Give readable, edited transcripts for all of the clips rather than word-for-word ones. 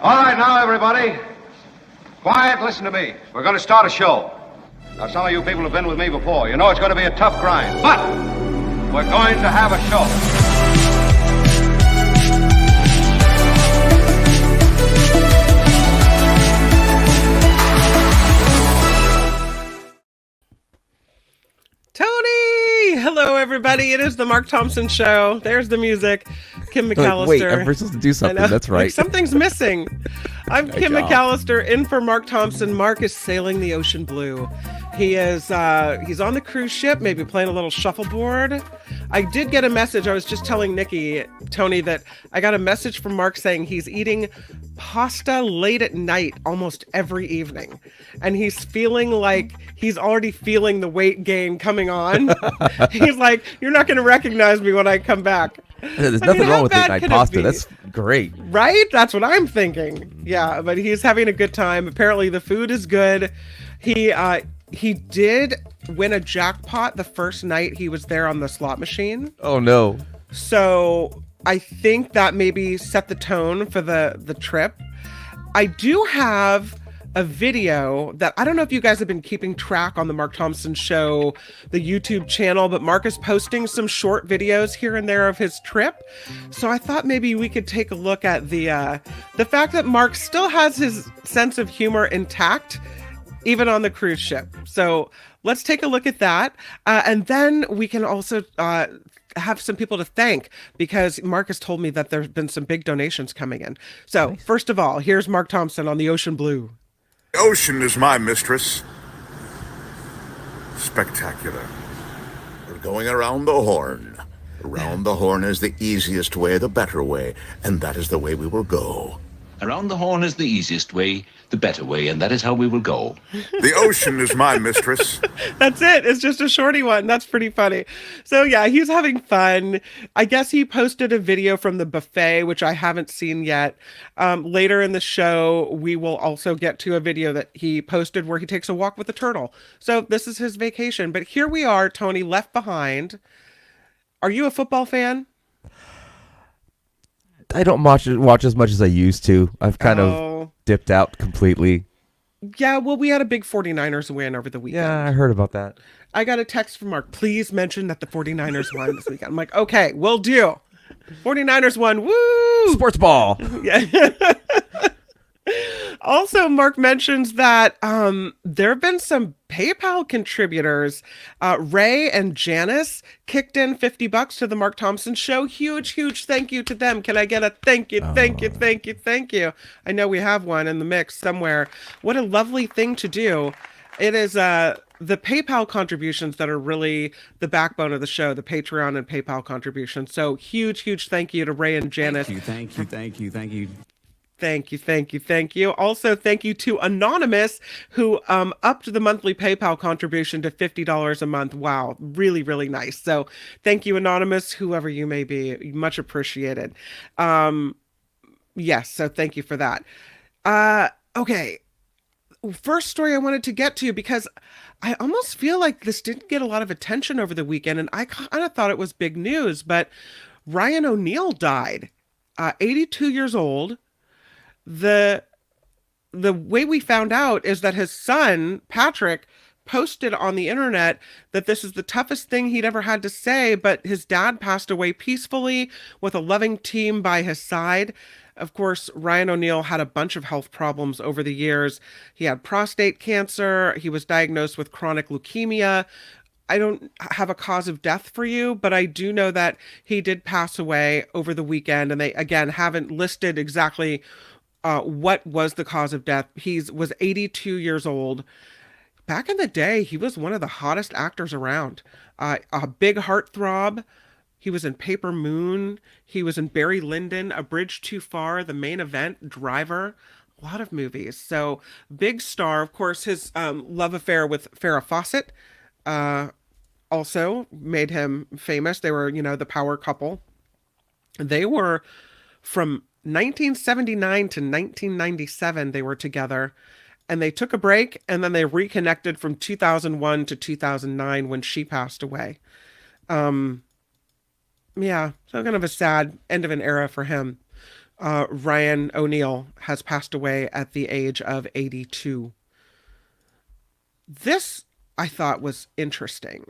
All right, now, everybody. Quiet, listen to me. We're going to start a show. Now, some of you people have been with me before. You know it's going to be a tough grind, but we're going to have a show. Tony! Hello, everybody. It is the Mark Thompson Show. There's the music. Kim McAllister. Wait, I'm supposed to do something. That's right. Like, something's missing. I'm Kim McAllister in for Mark Thompson. Mark is sailing the ocean blue. He is he's on the cruise ship, maybe playing a little shuffleboard. I did get a message. I was just telling Nikki, Tony, that I got a message from Mark saying he's eating pasta late at night almost every evening. And he's feeling like he's already feeling the weight gain coming on. He's like, you're not going to recognize me when I come back. There's nothing wrong with late night pasta. That's great. Right? That's what I'm thinking. Yeah, but he's having a good time. Apparently the food is good. He did win a jackpot the first night he was there on the slot machine. Oh, no. So I think that maybe set the tone for the trip. I do have a video that I don't know if you guys have been keeping track on the Mark Thompson Show, the YouTube channel, but Mark is posting some short videos here and there of his trip. So I thought maybe we could take a look at the fact that Mark still has his sense of humor intact, even on the cruise ship. So let's take a look at that. And then we can also have some people to thank, because Mark has told me that there's been some big donations coming in. So nice. First of all, here's Mark Thompson on the Ocean Blue. The ocean is my mistress. Spectacular. We're going around the horn. Around the horn is the easiest way, the better way, and that is the way we will go. Around the horn is the easiest way, the better way, and that is how we will go. The ocean is my mistress. That's it. It's just a shorty one. That's pretty funny. So yeah, he's having fun. I guess he posted a video from the buffet, which I haven't seen yet. Later in the show, we will also get to a video that he posted where he takes a walk with a turtle. So this is his vacation. But here we are, Tony, left behind. Are you a football fan? I don't watch as much as I used to. I've kind of dipped out completely. Yeah, well, we had a big 49ers win over the weekend. Yeah, I heard about that. I got a text from Mark. Please mention that the 49ers won this weekend. I'm like, okay, will do. 49ers won. Woo! Sports ball. Yeah. Also, Mark mentions that there have been some PayPal contributors. Ray and Janice kicked in $50 to the Mark Thompson Show. Huge thank you to them. Can I get a thank you? I know we have one in the mix somewhere. What a lovely thing to do. It is the PayPal contributions that are really the backbone of the show, the Patreon and PayPal contributions. So huge thank you to Ray and Janice. Thank you. Thank you. Also, thank you to Anonymous, who upped the monthly PayPal contribution to $50 a month. Wow, really nice. So thank you, Anonymous, whoever you may be. Much appreciated. Yes, so thank you for that. Okay, first story I wanted to get to, because I almost feel like this didn't get a lot of attention over the weekend, and I kind of thought it was big news, but Ryan O'Neal died, 82 years old. The way we found out is that his son, Patrick, posted on the internet that this is the toughest thing he'd ever had to say, but his dad passed away peacefully with a loving team by his side. Of course, Ryan O'Neal had a bunch of health problems over the years. He had prostate cancer. He was diagnosed with chronic leukemia. I don't have a cause of death for you, but I do know that he did pass away over the weekend, and they, again, haven't listed exactly what was the cause of death. He was 82 years old. Back in the day, he was one of the hottest actors around. A big heartthrob. He was in Paper Moon. He was in Barry Lyndon, A Bridge Too Far, The Main Event, Driver. A lot of movies. So, big star. Of course, his love affair with Farrah Fawcett also made him famous. They were, the power couple. They were from 1979 to 1997 they were together, and they took a break, and then they reconnected from 2001 to 2009 when she passed away. Yeah, so kind of a sad end of an era for him. Ryan O'Neal has passed away at the age of 82. This I thought was interesting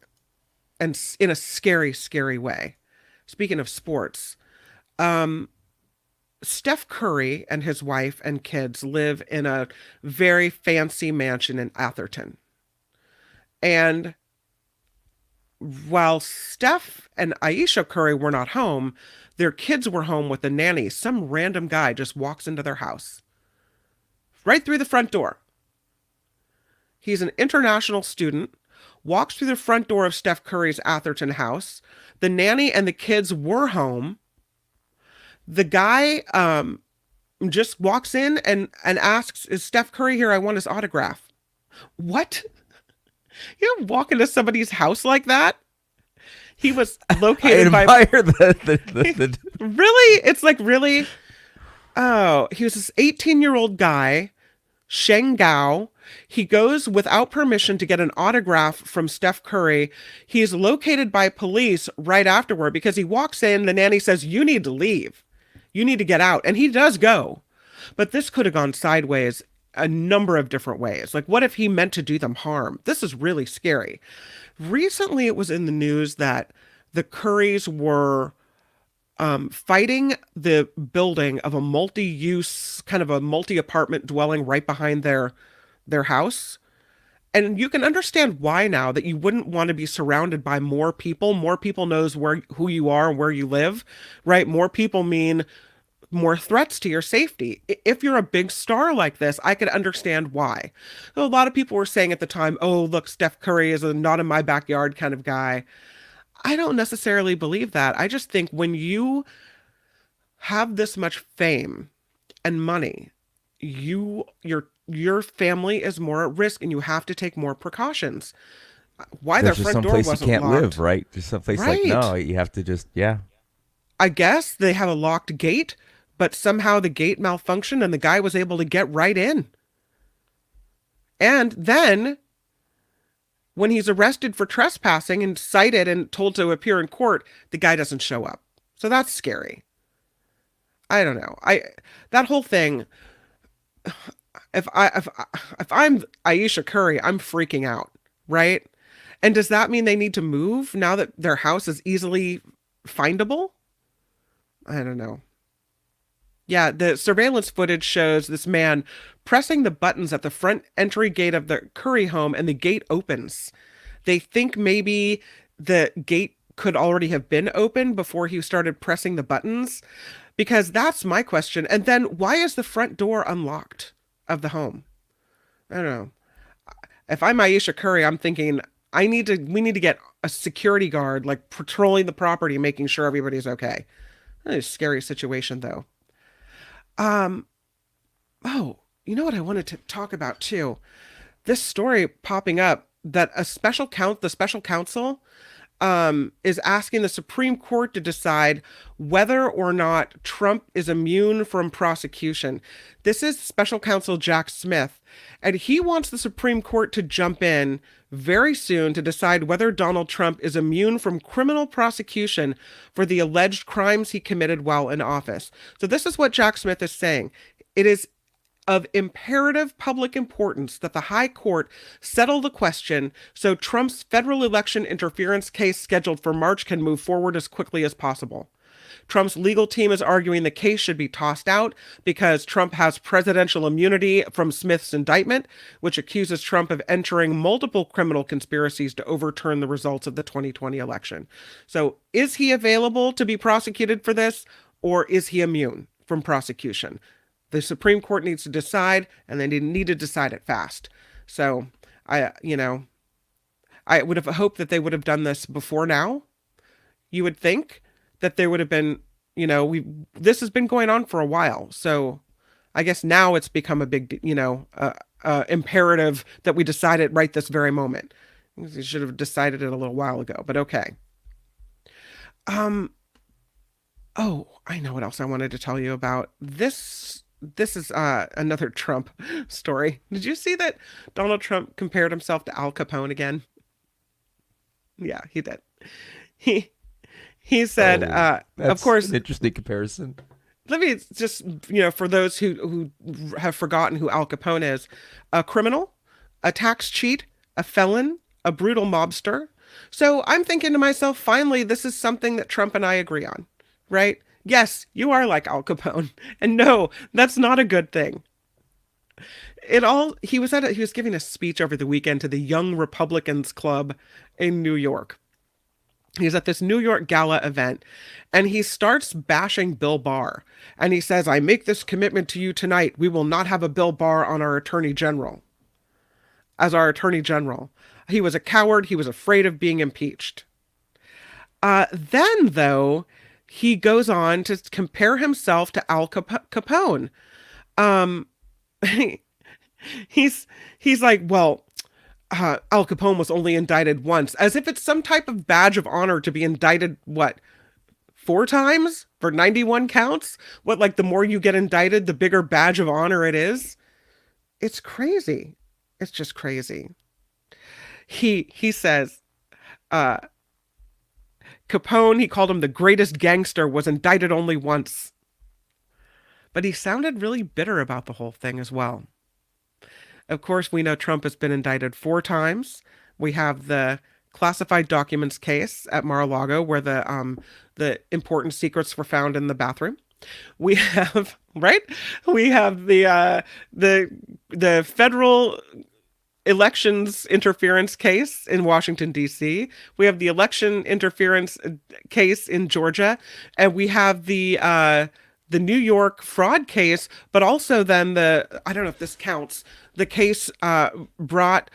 and in a scary, scary way. Speaking of sports, Steph Curry and his wife and kids live in a very fancy mansion in Atherton. And while Steph and Aisha Curry were not home, their kids were home with a nanny. Some random guy just walks into their house, right through the front door. He's an international student, walks through the front door of Steph Curry's Atherton house. The nanny and the kids were home. The guy just walks in and asks, "Is Steph Curry here? I want his autograph." What? You don't walk into somebody's house like that? He was located I admire the Really? It's like, really? Oh, he was this 18-year-old guy, Sheng Gao. He goes without permission to get an autograph from Steph Curry. He's located by police right afterward because he walks in. The nanny says, "You need to leave. You need to get out." And he does go. But this could have gone sideways a number of different ways. Like, what if he meant to do them harm? This is really scary. Recently, it was in the news that the Currys were fighting the building of a multi-use, kind of a multi-apartment dwelling right behind their house. And you can understand why now, that you wouldn't want to be surrounded by more people. More people knows who you are and where you live, right? More people mean more threats to your safety. If you're a big star like this, I could understand why. So a lot of people were saying at the time, "Oh, look, Steph Curry is a not in my backyard kind of guy." I don't necessarily believe that. I just think when you have this much fame and money, your family is more at risk and you have to take more precautions. Why There's their just front some door place wasn't you can't locked. live, right? There's some place Right. like, no, you have to just, yeah. I guess they have a locked gate, but somehow the gate malfunctioned and the guy was able to get right in. And then when he's arrested for trespassing and cited and told to appear in court, the guy doesn't show up. So that's scary. I don't know. That whole thing, if I'm Aisha Curry, I'm freaking out, right? And does that mean they need to move now that their house is easily findable? I don't know. Yeah, the surveillance footage shows this man pressing the buttons at the front entry gate of the Curry home, and the gate opens. They think maybe the gate could already have been open before he started pressing the buttons, because that's my question. And then why is the front door unlocked of the home? I don't know. If I'm Aisha Curry, I'm thinking we need to get a security guard, like patrolling the property, making sure everybody's okay. That is a scary situation, though. Oh, you know what I wanted to talk about too? This story popping up that the special counsel is asking the Supreme Court to decide whether or not Trump is immune from prosecution. This is special counsel Jack Smith, and he wants the Supreme Court to jump in very soon to decide whether Donald Trump is immune from criminal prosecution for the alleged crimes he committed while in office. So this is what Jack Smith is saying. It is of imperative public importance that the High Court settle the question so Trump's federal election interference case scheduled for March can move forward as quickly as possible. Trump's legal team is arguing the case should be tossed out because Trump has presidential immunity from Smith's indictment, which accuses Trump of entering multiple criminal conspiracies to overturn the results of the 2020 election. So is he available to be prosecuted for this, or is he immune from prosecution? The Supreme Court needs to decide, and they need to decide it fast. So I would have hoped that they would have done this before now. You would think that there would have been, this has been going on for a while. So I guess now it's become a big, imperative that we decide it right this very moment. We should have decided it a little while ago, but okay. Oh, I know what else I wanted to tell you about. This is another Trump story. Did you see that Donald Trump compared himself to Al Capone again? Yeah, he did. He said, of course, an interesting comparison. let me just, for those who have forgotten who Al Capone is, a criminal, a tax cheat, a felon, a brutal mobster. So I'm thinking to myself, finally, this is something that Trump and I agree on, right? Yes, you are like Al Capone. And no, that's not a good thing. He was giving a speech over the weekend to the Young Republicans Club in New York. He's at this New York gala event, and he starts bashing Bill Barr. And he says, I make this commitment to you tonight. We will not have a Bill Barr on our attorney general. As our attorney general. He was a coward. He was afraid of being impeached. Then, though, he goes on to compare himself to Al Capone. He's like, well, Al Capone was only indicted once, as if it's some type of badge of honor to be indicted, 4 times for 91 counts? Like the more you get indicted, the bigger badge of honor it is? It's crazy. It's just crazy. He says, Capone, he called him the greatest gangster, was indicted only once. But he sounded really bitter about the whole thing as well. Of course, we know Trump has been indicted 4 times. We have the classified documents case at Mar-a-Lago where the important secrets were found in the bathroom. We have, right? We have the federal elections interference case in Washington, D.C. We have the election interference case in Georgia. And we have the New York fraud case, but also then I don't know if this counts, the case brought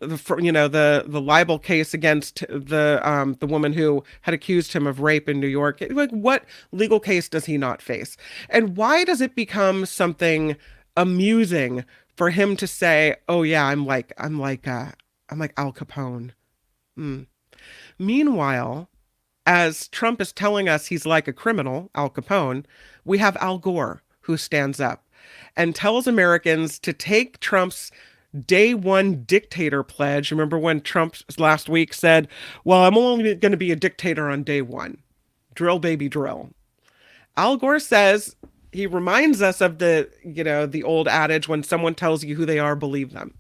the libel case against the woman who had accused him of rape in New York. Like, what legal case does he not face? And why does it become something amusing for him to say, "Oh yeah, I'm like Al Capone"? Meanwhile, as Trump is telling us he's like a criminal, Al Capone, we have Al Gore who stands up and tells Americans to take Trump's day one dictator pledge. Remember when Trump last week said, well, I'm only going to be a dictator on day one. Drill, baby, drill. Al Gore says, he reminds us of the old adage, when someone tells you who they are, believe them.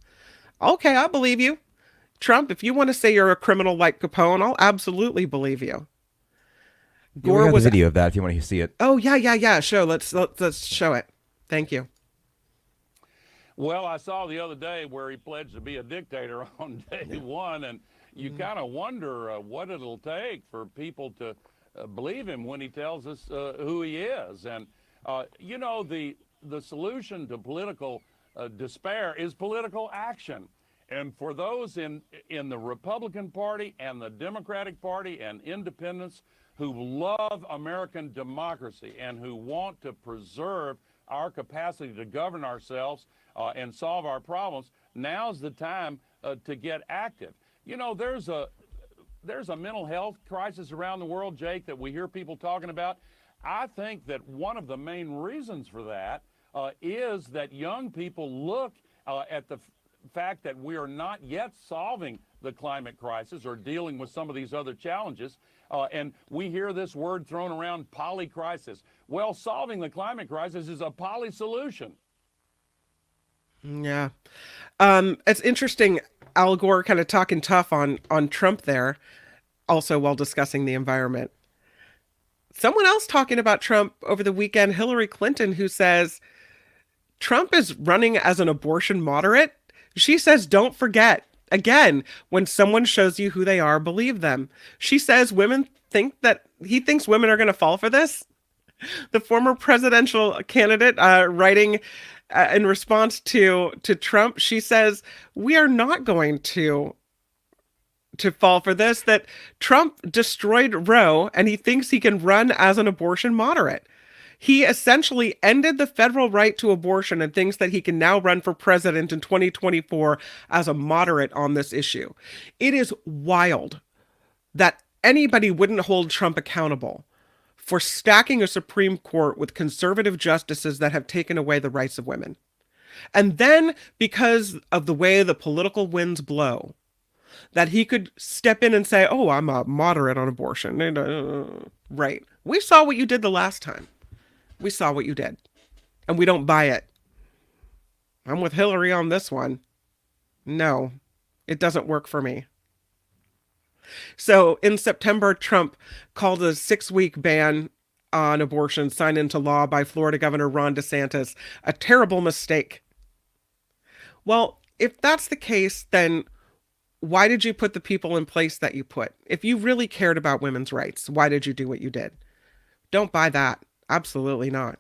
Okay, I'll believe you. Trump, if you want to say you're a criminal like Capone, I'll absolutely believe you. Gore was a video of that if you want to see it. Oh, yeah. Let's show it. Thank you. Well, I saw the other day where he pledged to be a dictator on day one, and you kind of wonder what it'll take for people to believe him when he tells us who he is. And, the solution to political despair is political action. And for those in the Republican Party and the Democratic Party and independents who love American democracy and who want to preserve our capacity to govern ourselves and solve our problems, now's the time to get active. There's a mental health crisis around the world, Jake, that we hear people talking about. I think that one of the main reasons for that is that young people look at the fact that we are not yet solving the climate crisis or dealing with some of these other challenges. And we hear this word thrown around, polycrisis. Well, solving the climate crisis is a poly solution. Yeah. It's interesting, Al Gore kind of talking tough on Trump there, also while discussing the environment. Someone else talking about Trump over the weekend, Hillary Clinton, who says Trump is running as an abortion moderate. She says, don't forget, again, when someone shows you who they are, believe them. She says he thinks women are going to fall for this. The former presidential candidate writing in response to Trump, she says, we are not going to fall for this, that Trump destroyed Roe and he thinks he can run as an abortion moderate. He essentially ended the federal right to abortion and thinks that he can now run for president in 2024 as a moderate on this issue. It is wild that anybody wouldn't hold Trump accountable for stacking a Supreme Court with conservative justices that have taken away the rights of women. And then, because of the way the political winds blow, that he could step in and say, oh, I'm a moderate on abortion. Right. We saw what you did the last time. We saw what you did, and we don't buy it. I'm with Hillary on this one. No, it doesn't work for me. So in September, Trump called a 6-week ban on abortion signed into law by Florida Governor Ron DeSantis a terrible mistake. Well, if that's the case, then why did you put the people in place that you put? If you really cared about women's rights, why did you do what you did? Don't buy that. Absolutely not.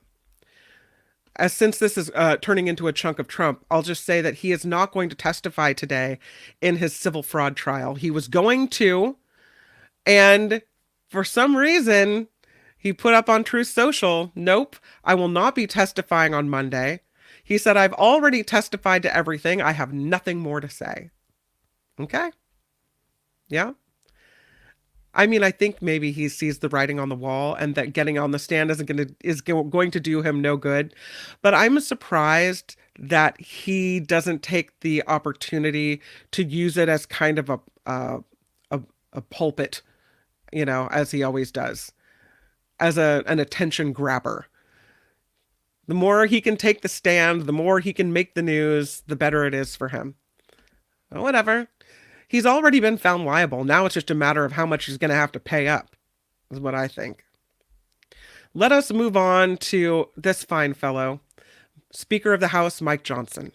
Since this is turning into a chunk of Trump, I'll just say that he is not going to testify today in his civil fraud trial. He was going to, and for some reason, he put up on Truth Social, nope, I will not be testifying on Monday. He said, I've already testified to everything. I have nothing more to say. Okay. Yeah. I mean, I think maybe he sees the writing on the wall and that getting on the stand is going to do him no good. But I'm surprised that he doesn't take the opportunity to use it as kind of a pulpit, as he always does, as an attention grabber. The more he can take the stand, the more he can make the news, the better it is for him. Well, whatever. He's already been found liable. Now it's just a matter of how much he's going to have to pay up, is what I think. Let us move on to this fine fellow, Speaker of the House, Mike Johnson,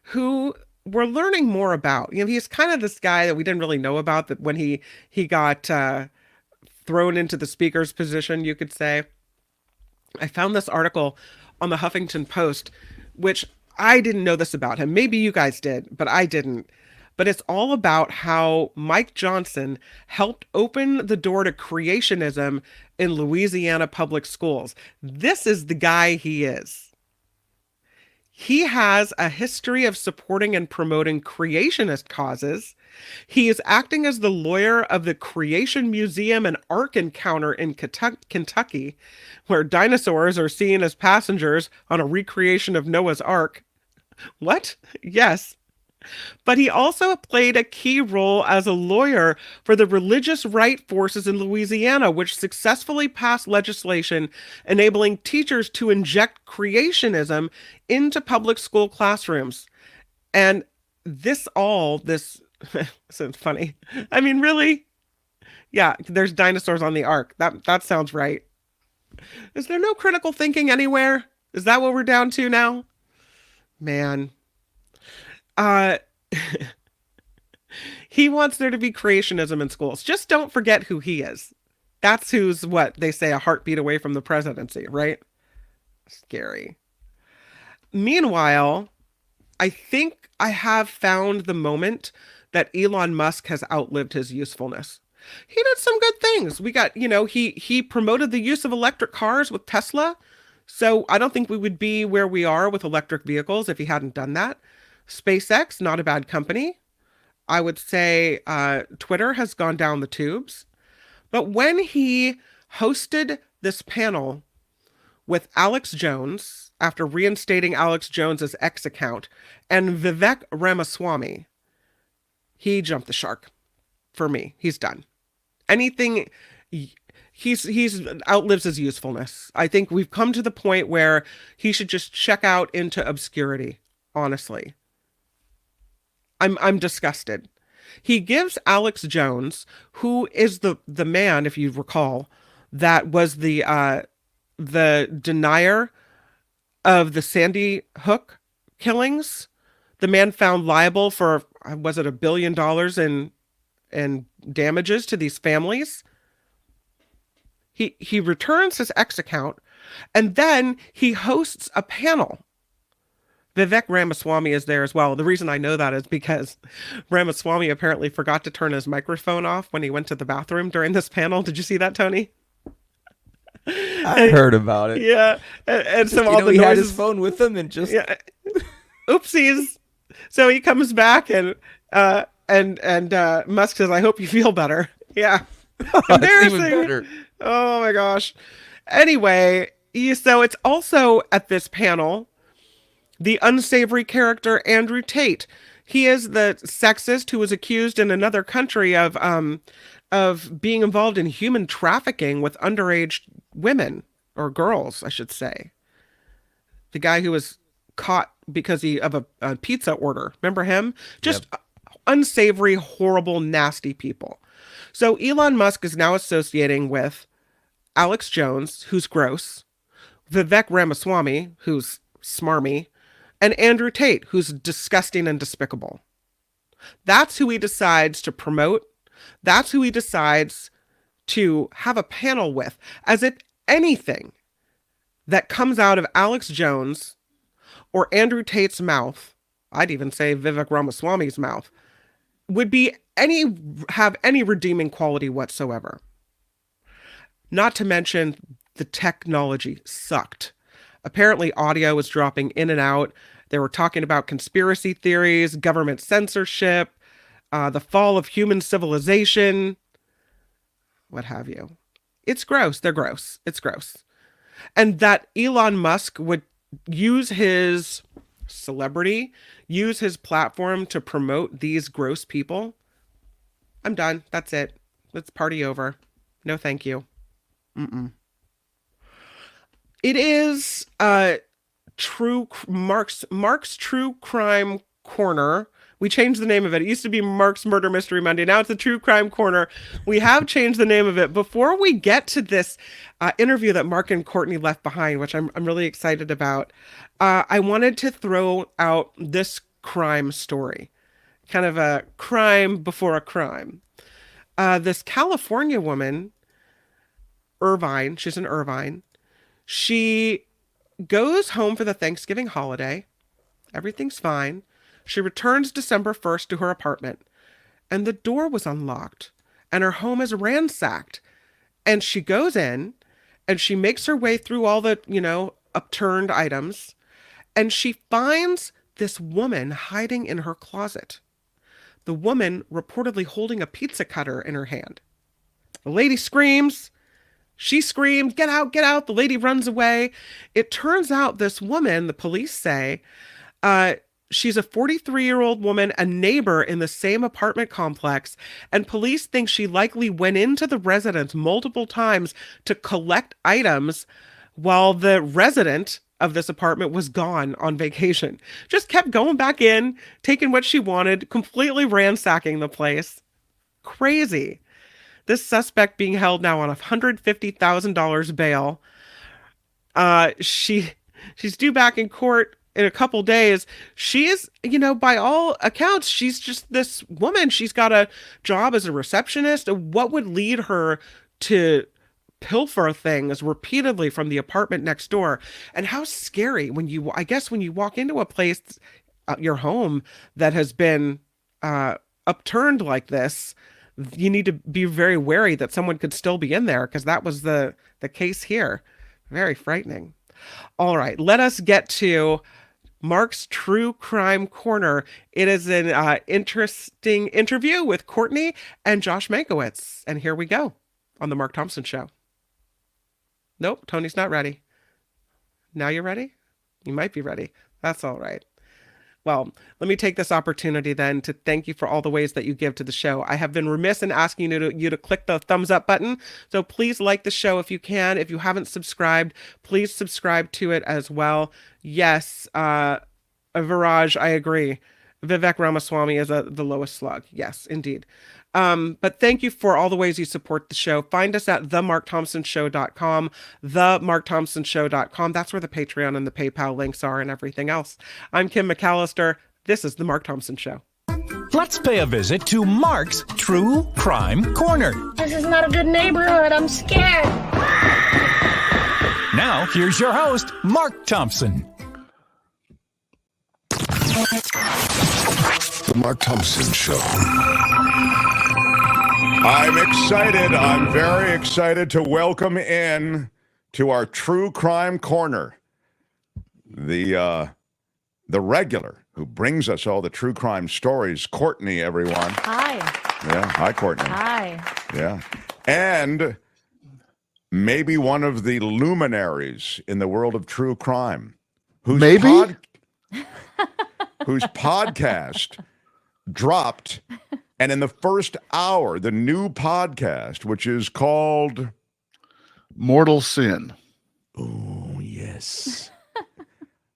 who we're learning more about. He's kind of this guy that we didn't really know about, that when he got thrown into the speaker's position, you could say. I found this article on the Huffington Post, which I didn't know this about him. Maybe you guys did, but I didn't. But it's all about how Mike Johnson helped open the door to creationism in Louisiana public schools. This is the guy he is. He has a history of supporting and promoting creationist causes. He is acting as the lawyer of the Creation Museum and Ark Encounter in Kentucky, where dinosaurs are seen as passengers on a recreation of Noah's Ark. What? Yes. But he also played a key role as a lawyer for the religious right forces in Louisiana, which successfully passed legislation enabling teachers to inject creationism into public school classrooms. And this sounds funny. I mean, really? Yeah, there's dinosaurs on the ark. That sounds right. Is there no critical thinking anywhere? Is that what we're down to now? Man. He wants there to be creationism in schools. Just don't forget who he is. That's who's, what they say, a heartbeat away from the presidency, right? Scary. Meanwhile, I think I have found the moment that Elon Musk has outlived his usefulness. He did some good things. We got, he promoted the use of electric cars with Tesla. So I don't think we would be where we are with electric vehicles if he hadn't done that. SpaceX, not a bad company. I would say Twitter has gone down the tubes. But when he hosted this panel with Alex Jones, after reinstating Alex Jones's X account, and Vivek Ramaswamy, he jumped the shark. For me, he's done. Anything, he's outlives his usefulness. I think we've come to the point where he should just check out into obscurity, honestly. I'm disgusted. He gives Alex Jones, who is the man, if you recall, that was the denier of the Sandy Hook killings, the man found liable for, was it $1 billion in damages to these families. He returns his X account, and then he hosts a panel. Vivek Ramaswamy is there as well. The reason I know that is because Ramaswamy apparently forgot to turn his microphone off when he went to the bathroom during this panel. Did you see that, Tony? I heard about it. Yeah. And so all the he noises, had his phone with him and just... Yeah. Oopsies. So he comes back and Musk says, I hope you feel better. Yeah. Embarrassing. Even better. Oh my gosh. Anyway, so it's also at this panel the unsavory character Andrew Tate. He is the sexist who was accused in another country of being involved in human trafficking with underage women. or girls, I should say. The guy who was caught because of a pizza order. Remember him? Just unsavory, horrible, nasty people. So Elon Musk is now associating with Alex Jones, who's gross, Vivek Ramaswamy, who's smarmy, and Andrew Tate, who's disgusting and despicable. That's who he decides to promote. That's who he decides to have a panel with, as if anything that comes out of Alex Jones or Andrew Tate's mouth, I'd even say Vivek Ramaswamy's mouth, would have any redeeming quality whatsoever. Not to mention the technology sucked. Apparently audio was dropping in and out. They were talking about conspiracy theories, government censorship, the fall of human civilization, what have you. It's gross. They're gross. It's gross. And that Elon Musk would use his celebrity, use his platform to promote these gross people. I'm done. That's it. Let's party over. No, thank you. It is Mark's True Crime Corner. We changed the name of it. It used to be Mark's Murder Mystery Monday. Now it's the True Crime Corner. We have changed the name of it. Before we get to this interview that Mark and Courtney left behind, which I'm really excited about, I wanted to throw out this crime story. Kind of a crime before a crime. This California woman, Irvine, she's in Irvine. She goes home for the Thanksgiving holiday. Everything's fine. She returns December 1st to her apartment, and the door was unlocked, and her home is ransacked. And she goes in, and she makes her way through all the, upturned items, and she finds this woman hiding in her closet. The woman reportedly holding a pizza cutter in her hand. The lady screams. She screams, "Get out, get out." The lady runs away. It turns out this woman, the police say, she's a 43-year-old woman, a neighbor in the same apartment complex, and police think she likely went into the residence multiple times to collect items while the resident of this apartment was gone on vacation. Just kept going back in, taking what she wanted, completely ransacking the place. Crazy. This suspect being held now on $150,000 bail. She's due back in court in a couple days. She is, by all accounts, she's just this woman. She's got a job as a receptionist. What would lead her to pilfer things repeatedly from the apartment next door? And how scary when you walk into a place, your home, that has been upturned like this. You need to be very wary that someone could still be in there, because that was the case here. Very frightening. All right, let us get to Mark's True Crime Corner. It is an interesting interview with Courtney and Josh Mankiewicz. And here we go on The Mark Thompson Show. Nope, Tony's not ready. Now you're ready? You might be ready. That's all right. Well, let me take this opportunity then to thank you for all the ways that you give to the show. I have been remiss in asking you to click the thumbs up button. So please like the show if you can. If you haven't subscribed, please subscribe to it as well. Yes, Viraj, I agree. Vivek Ramaswamy is the lowest slug. Yes, indeed. But thank you for all the ways you support the show. Find us at themarkthompsonshow.com, themarkthompsonshow.com. That's where the Patreon and the PayPal links are and everything else. I'm Kim McAllister. This is The Mark Thompson Show. Let's pay a visit to Mark's True Crime Corner. This is not a good neighborhood. I'm scared. Now, here's your host, Mark Thompson. The Mark Thompson Show. I'm excited. I'm very excited to welcome in to our True Crime Corner the regular who brings us all the true crime stories, Courtney, everyone. Hi. Yeah. Hi, Courtney. Hi. Yeah. And maybe one of the luminaries in the world of true crime. Whose whose podcast dropped, and in the first hour, the new podcast, which is called Mortal Sin. Oh, yes.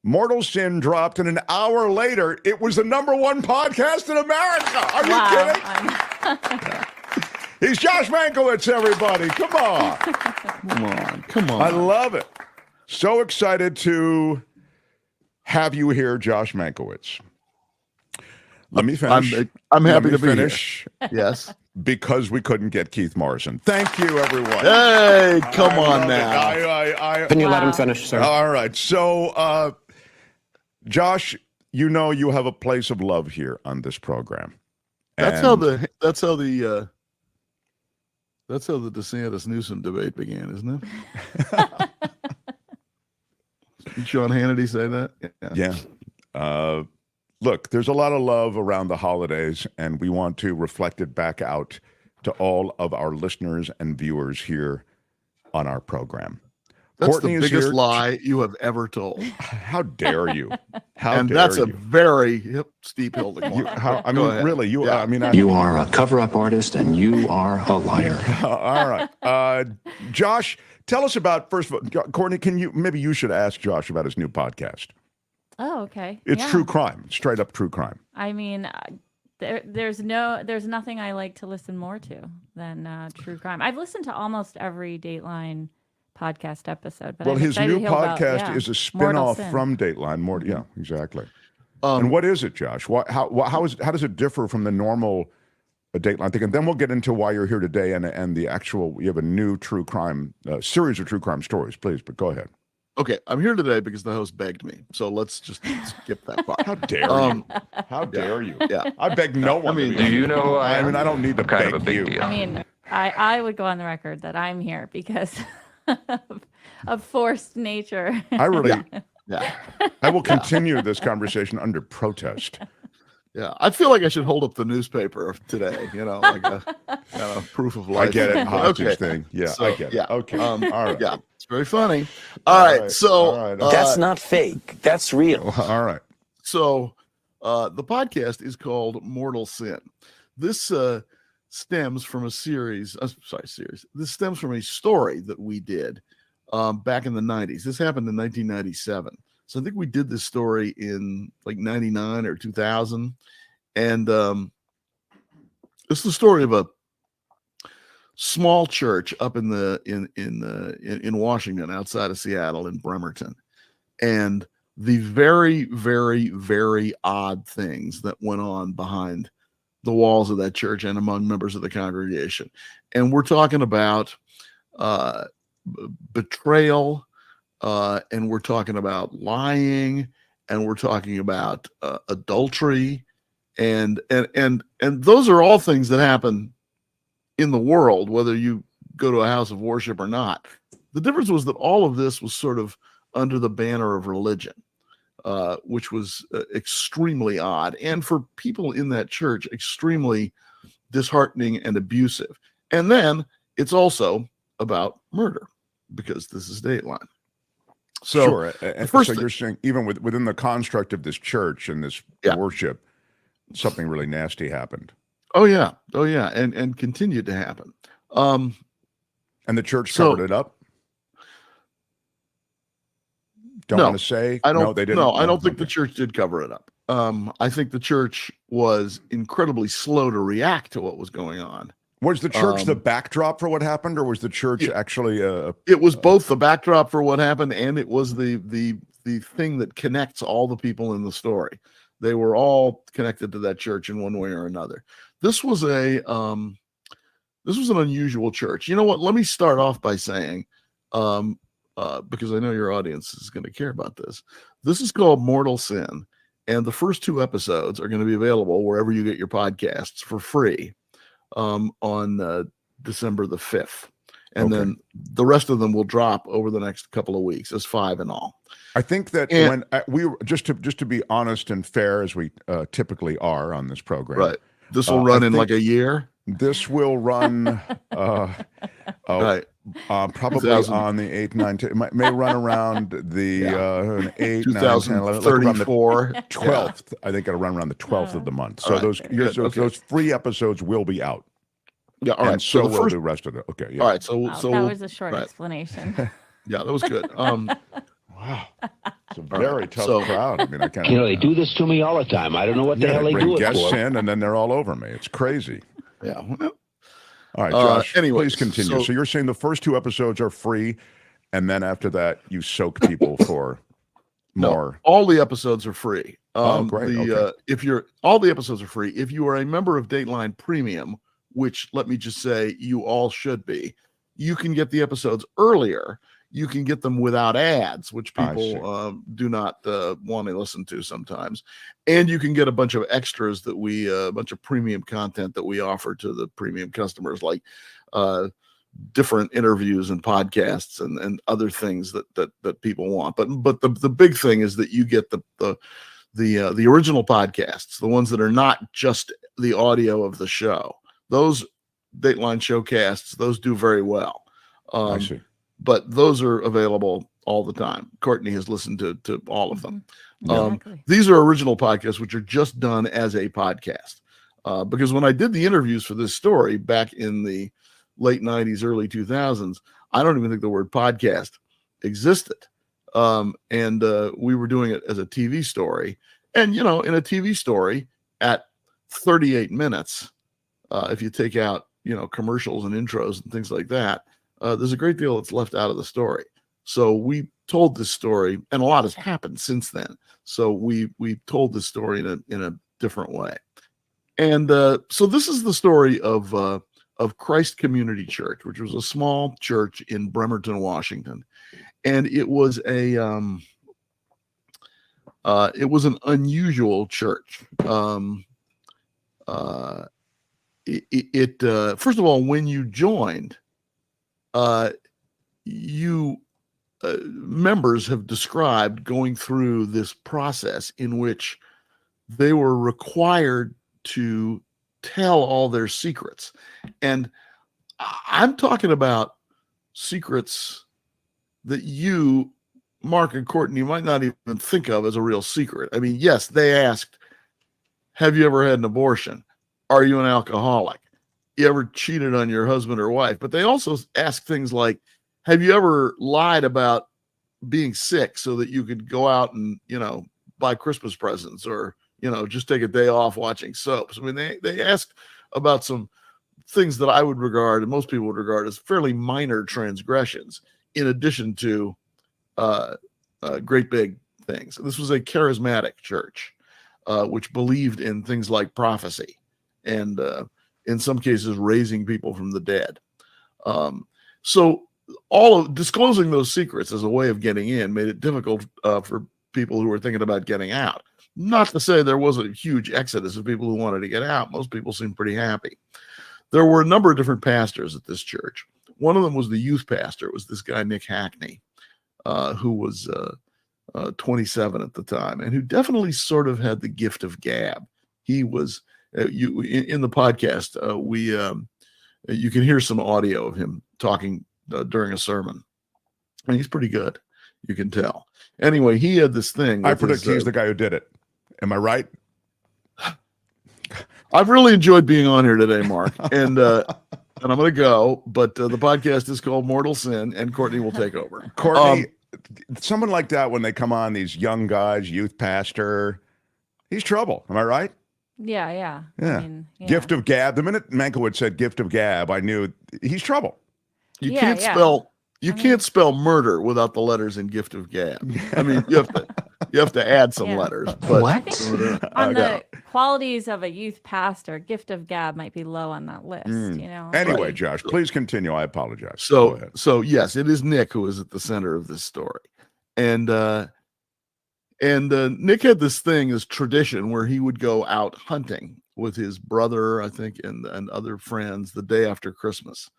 Mortal Sin dropped, and an hour later, it was the #1 podcast in America. Are you kidding? He's Josh Mankiewicz, everybody. Come on. Come on. I love it. So excited to have you here, Josh Mankiewicz. Let me finish. I'm happy to be finish. Here. Yes. Because we couldn't get Keith Morrison. Thank you, everyone. Hey, come on now. Can you let him finish, sir? All right. So, Josh, you know you have a place of love here on this program. That's how the DeSantis Newsom debate began, isn't it? Did Sean Hannity say that? Yeah. Look, there's a lot of love around the holidays, and we want to reflect it back out to all of our listeners and viewers here on our program. That's Courtney the biggest here. lie you have ever told. How dare you? That's a very steep hill to climb. Really, you. Yeah. You are a cover-up artist, and you are a liar. All right, Josh, tell us about, first of all, Courtney. Maybe you should ask Josh about his new podcast. Oh, okay. It's true crime, straight up true crime. I mean, there's nothing I like to listen more to than true crime. I've listened to almost every Dateline podcast episode, but his new podcast is a spin-off from Dateline. Yeah, exactly. And what is it, Josh? How does it differ from the normal Dateline thing? And then we'll get into why you're here today and the actual. You have a new true crime series of true crime stories, please. But go ahead. Okay, I'm here today because the host begged me. So let's just skip that part. How dare you? How dare you? Yeah, I beg no one. Do you know who I am? I mean, I don't need to kind beg of a big you. deal. I mean, I would go on the record that I'm here because of forced nature. I really. Yeah. I will continue this conversation under protest. Yeah, I feel like I should hold up the newspaper today, like a proof of life. I get it, hostage thing. Yeah, so, I get it. Yeah. Okay. All right. Yeah, it's very funny. All right. So that's not fake. That's real. All right. So the podcast is called Mortal Sin. This stems from a series. This stems from a story that we did back in the 90s. This happened in 1997. So I think we did this story in like 99 or 2000. And it's the story of a small church up in Washington, outside of Seattle, in Bremerton. And the very, very, very odd things that went on behind the walls of that church and among members of the congregation. And we're talking about betrayal, and we're talking about lying, and we're talking about adultery, and those are all things that happen in the world, whether you go to a house of worship or not. The difference was that all of this was sort of under the banner of religion, which was extremely odd, and for people in that church, extremely disheartening and abusive. And then it's also about murder, because this is Dateline. So, sure. And so you're saying even within the construct of this church and this worship, something really nasty happened. Oh yeah, and continued to happen. And the church covered it up. Want to say? I don't. No, they didn't. No, I don't think the church did cover it up. I think the church was incredibly slow to react to what was going on. Was the church the backdrop for what happened, or was the church actually It was both the backdrop for what happened, and it was the thing that connects all the people in the story. They were all connected to that church in one way or another. This was an unusual church. You know what? Let me start off by saying, because I know your audience is going to care about this. This is called Mortal Sin, and the first 2 episodes are going to be available wherever you get your podcasts for free on December the 5th. And then the rest of them will drop over the next couple of weeks, as 5 in all. I think that when we just to be honest and fair, as we typically are on this program, right? This will run in like a year. This will run right. Probably on the 8th, 9th. It may run around the 8th, 2034, 12th. I think it'll run around the 12th of the month. So those free episodes will be out. Yeah, all right. And so will the rest of it. Okay. Yeah. All right. So that was a short explanation. Yeah, that was good. Wow. It's a very tough crowd. I mean, I can't. They do this to me all the time. I don't know what the hell they bring do it guests for. in, and then they're all over me. It's crazy. Yeah. All right, Josh, anyway, please continue. So you're saying the first 2 episodes are free, and then after that, you soak people for more. No, all the episodes are free. Great. All the episodes are free. If you are a member of Dateline Premium, which let me just say you all should be, you can get the episodes earlier. You can get them without ads, which people do not want to listen to sometimes. And you can get a bunch of extras that a bunch of premium content that we offer to the premium customers, like different interviews and podcasts and other things that people want. But the big thing is that you get the original podcasts, the ones that are not just the audio of the show. Those Dateline Showcasts, those do very well. I see. But those are available all the time. Courtney has listened to all of them. Exactly. These are original podcasts, which are just done as a podcast. Because when I did the interviews for this story back in the late 90s, early 2000s, I don't even think the word podcast existed. And we were doing it as a TV story. And, in a TV story at 38 minutes, if you take out, commercials and intros and things like that, there's a great deal that's left out of the story. So we told this story, and a lot has happened since then. So we told this story in a different way. And so this is the story of Christ Community Church, which was a small church in Bremerton, Washington, and it was an unusual church. First of all, when you joined, members have described going through this process in which they were required to tell all their secrets. And I'm talking about secrets that you, Mark and Courtney, might not even think of as a real secret. I mean, yes, they asked, have you ever had an abortion? Are you an alcoholic? You ever cheated on your husband or wife? But they also ask things like, have you ever lied about being sick so that you could go out and, buy Christmas presents or, just take a day off watching soaps? I mean, they asked about some things that I would regard, and most people would regard, as fairly minor transgressions, in addition to great big things. This was a charismatic church, which believed in things like prophecy and, in some cases, raising people from the dead. So all of disclosing those secrets as a way of getting in made it difficult for people who were thinking about getting out. Not to say there wasn't a huge exodus of people who wanted to get out. Most people seemed pretty happy. There were a number of different pastors at this church. One of them was the youth pastor. It was this guy, Nick Hackney, who was 27 at the time, and who definitely sort of had the gift of gab. He was in the podcast. You can hear some audio of him talking during a sermon, and he's pretty good. You can tell. Anyway, he had this thing. I predict he's the guy who did it. Am I right? I've really enjoyed being on here today, Mark, and I'm going to go. But the podcast is called Mortal Sin, and Courtney will take over. Courtney, someone like that, when they come on, these young guys, youth pastor, he's trouble. Am I right? Yeah. I mean, gift of gab. The minute Mankiewicz said gift of gab, I knew he's trouble. You can't spell murder without the letters in gift of gab. I mean, you have to add some letters. But I think on the qualities of a youth pastor, gift of gab might be low on that list. Anyway, right. Josh, please continue. I apologize. So yes, it is Nick who is at the center of this story, and Nick had this tradition where he would go out hunting with his brother, I think, and other friends the day after Christmas.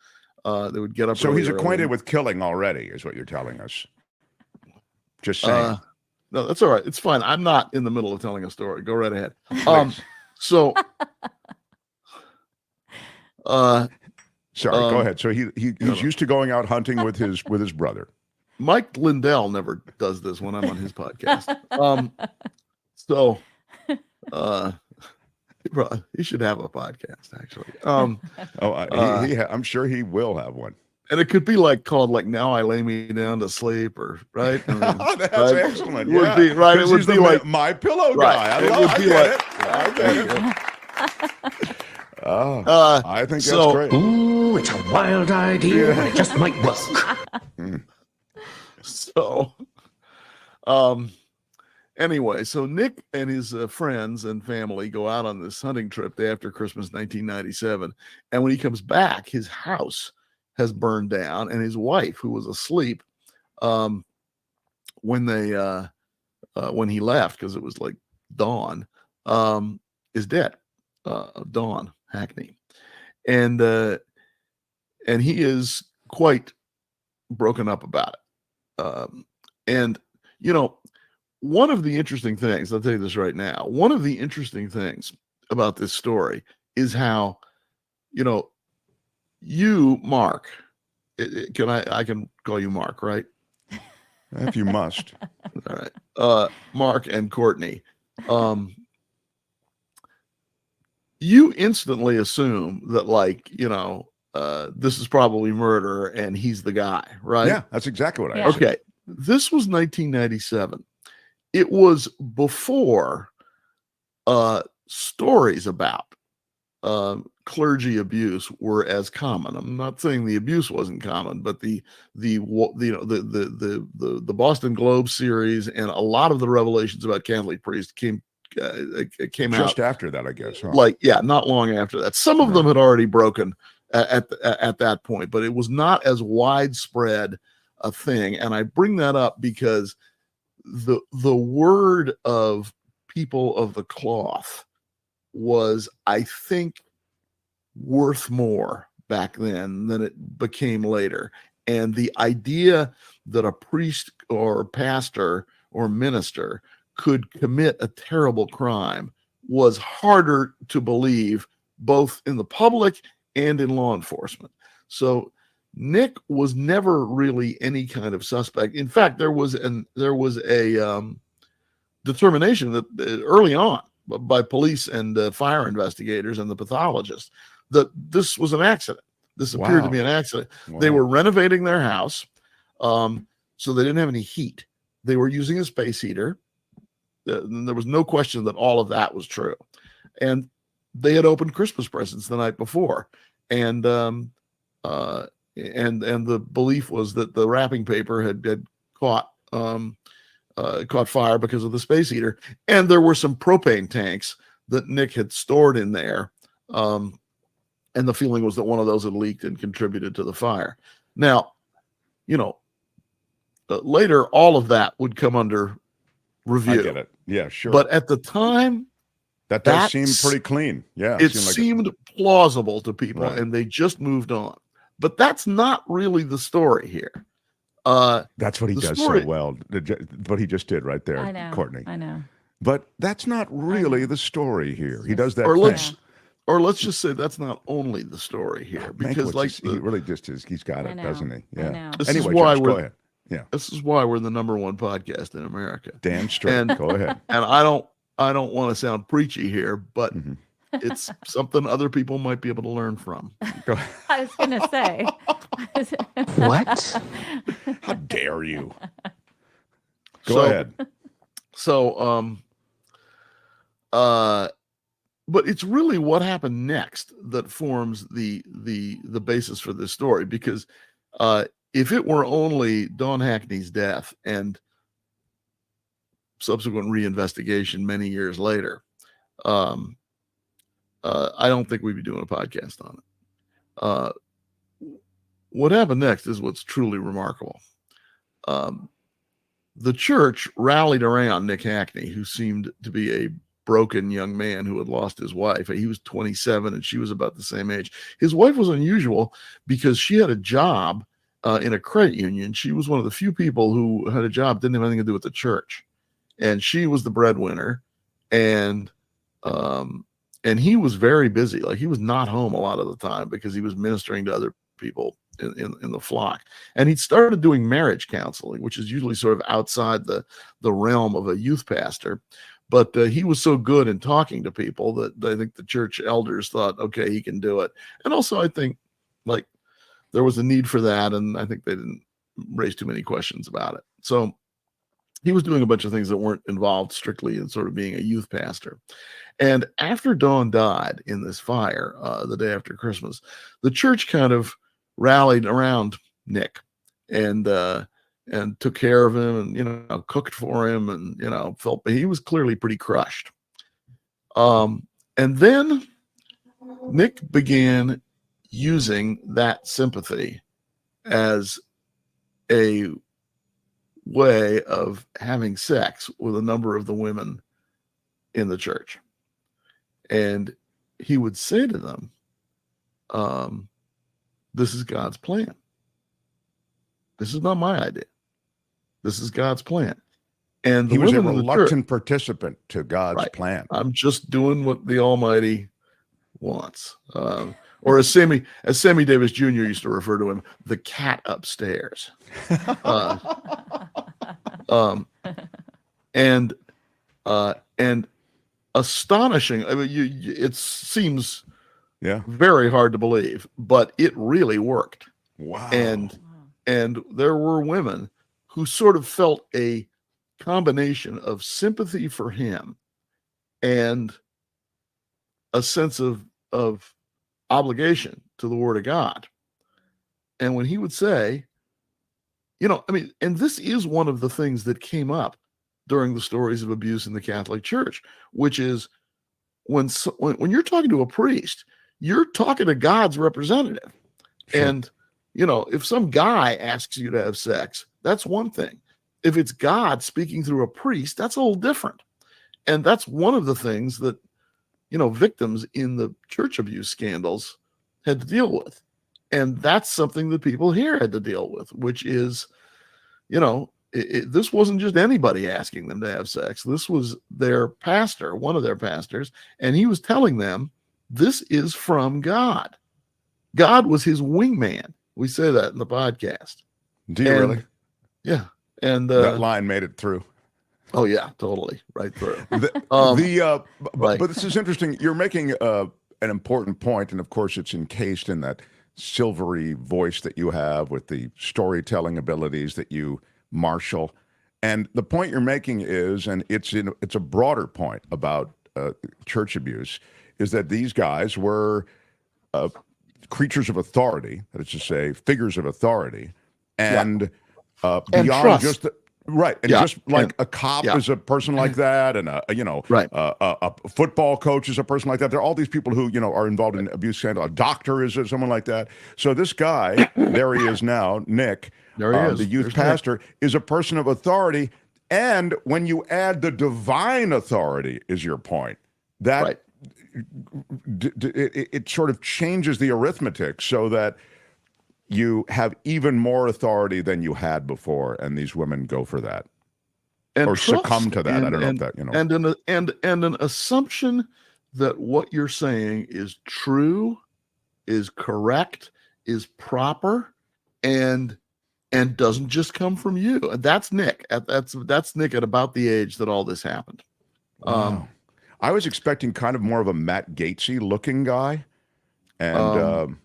They would get up. So he's acquainted with killing already, is what you're telling us. Just saying. No, that's all right. It's fine. I'm not in the middle of telling a story. Go right ahead. Sorry, go ahead. So he's used to going out hunting with his brother. Mike Lindell never does this when I'm on his podcast. He should have a podcast, actually. I'm sure he will have one. And it could be called Now I Lay Me Down to Sleep, or right. I mean, That's right? excellent. It would be right. It would be like My Pillow right. guy. I get it. I think that's great. Ooh, it's a wild idea, but it just might work. So, anyway, so Nick and his friends and family go out on this hunting trip day after Christmas 1997. And when he comes back, his house has burned down, and his wife, who was asleep when he left, because it was like dawn, is dead. Dawn Hackney. And he is quite broken up about it. And, one of the interesting things, I'll tell you this right now, one of the interesting things about this story is how, you, Mark, I can call you Mark, right? If you must. All right. Mark and Courtney, you instantly assume that this is probably murder and he's the guy, right? Yeah, that's exactly what I assumed. Okay. This was 1997. It was before stories about clergy abuse were as common. I'm not saying the abuse wasn't common, but the Boston Globe series and a lot of the revelations about Catholic priests came just out after that, I guess. Huh? Not long after that. Some of them had already broken at that point, but it was not as widespread a thing. And I bring that up because the word of people of the cloth was, I think, worth more back then than it became later. And the idea that a priest or pastor or minister could commit a terrible crime was harder to believe, both in the public and in law enforcement. So Nick was never really any kind of suspect. In fact, there was a determination that early on by police and fire investigators and the pathologists that this was an accident. This appeared to be an accident. Wow. They were renovating their house, so they didn't have any heat. They were using a space heater. There was no question that all of that was true. And they had opened Christmas presents the night before. And the belief was that the wrapping paper had caught fire because of the space heater. And there were some propane tanks that Nick had stored in there. And the feeling was that one of those had leaked and contributed to the fire. Now, later, all of that would come under review. I get it. Yeah, sure. But at the time, that does seem pretty clean. Yeah. It seemed plausible to people, right, and they just moved on. But that's not really the story here. That's what he does so well. What he just did right there, I know, Courtney. I know. But that's not really the story here. He does that Or let's just say that's not only the story here, because he really just is. He's got it, doesn't he? Yeah. This anyway, is why Josh, go ahead. Yeah. This is why we're the #1 podcast in America. Damn straight. Go ahead. And I don't want to sound preachy here, but it's something other people might be able to learn from. I was gonna say. What? How dare you? Go ahead. So, but it's really what happened next that forms the basis for this story, because if it were only Dawn Hackney's death and subsequent reinvestigation many years later, I don't think we'd be doing a podcast on it. What happened next is what's truly remarkable. The church rallied around Nick Hackney, who seemed to be a broken young man who had lost his wife. He was 27 and she was about the same age. His wife was unusual because she had a job in a credit union. She was one of the few people who had a job, didn't have anything to do with the church. And she was the breadwinner. And he was very busy. Like, he was not home a lot of the time because he was ministering to other people in the flock. And he'd started doing marriage counseling, which is usually sort of outside the realm of a youth pastor. But he was so good in talking to people that I think the church elders thought, okay, he can do it. And also, I think, like, there was a need for that, and I think they didn't raise too many questions about it. So he was doing a bunch of things that weren't involved strictly in sort of being a youth pastor. And after Dawn died in this fire, the day after Christmas, the church kind of rallied around Nick and took care of him and, cooked for him and, felt he was clearly pretty crushed. And then Nick began using that sympathy as a way of having sex with a number of the women in the church. And he would say to them, this is God's plan. This is not my idea. This is God's plan. And he was a reluctant participant to God's plan. I'm just doing what the Almighty wants. Or as Sammy Davis Jr. used to refer to him, the cat upstairs. And astonishing. I mean, it seems very hard to believe, but it really worked. Wow. And there were women who sort of felt a combination of sympathy for him and a sense of obligation to the Word of God. And when he would say, and this is one of the things that came up during the stories of abuse in the Catholic Church, which is when you're talking to a priest, you're talking to God's representative. Sure. And, if some guy asks you to have sex, that's one thing. If it's God speaking through a priest, that's a little different. And that's one of the things that, victims in the church abuse scandals had to deal with. And that's something that people here had to deal with, which is, this wasn't just anybody asking them to have sex. This was their pastor, one of their pastors, and he was telling them, this is from God. God was his wingman. We say that in the podcast. Do you really? Yeah. And that line made it through. Oh yeah, totally, right through. But this is interesting. You're making an important point, and of course, it's encased in that silvery voice that you have with the storytelling abilities that you marshal. And the point you're making is, and it's a broader point about church abuse, is that these guys were creatures of authority, that is to say, figures of authority, and beyond trust. just just like a cop is a person like that, and a football coach is a person like that. There are all these people who are involved in abuse scandal. A doctor is someone like that. So this guy, there he is now, Nick, there he is. The youth pastor, is a person of authority. And when you add the divine authority, is your point, that it sort of changes the arithmetic so that you have even more authority than you had before, and these women go for that, or succumb to that. I don't know if that and an assumption that what you're saying is true, is correct, is proper, and doesn't just come from you. And that's Nick. That's Nick at about the age that all this happened. Wow. I was expecting kind of more of a Matt Gatesy looking guy, and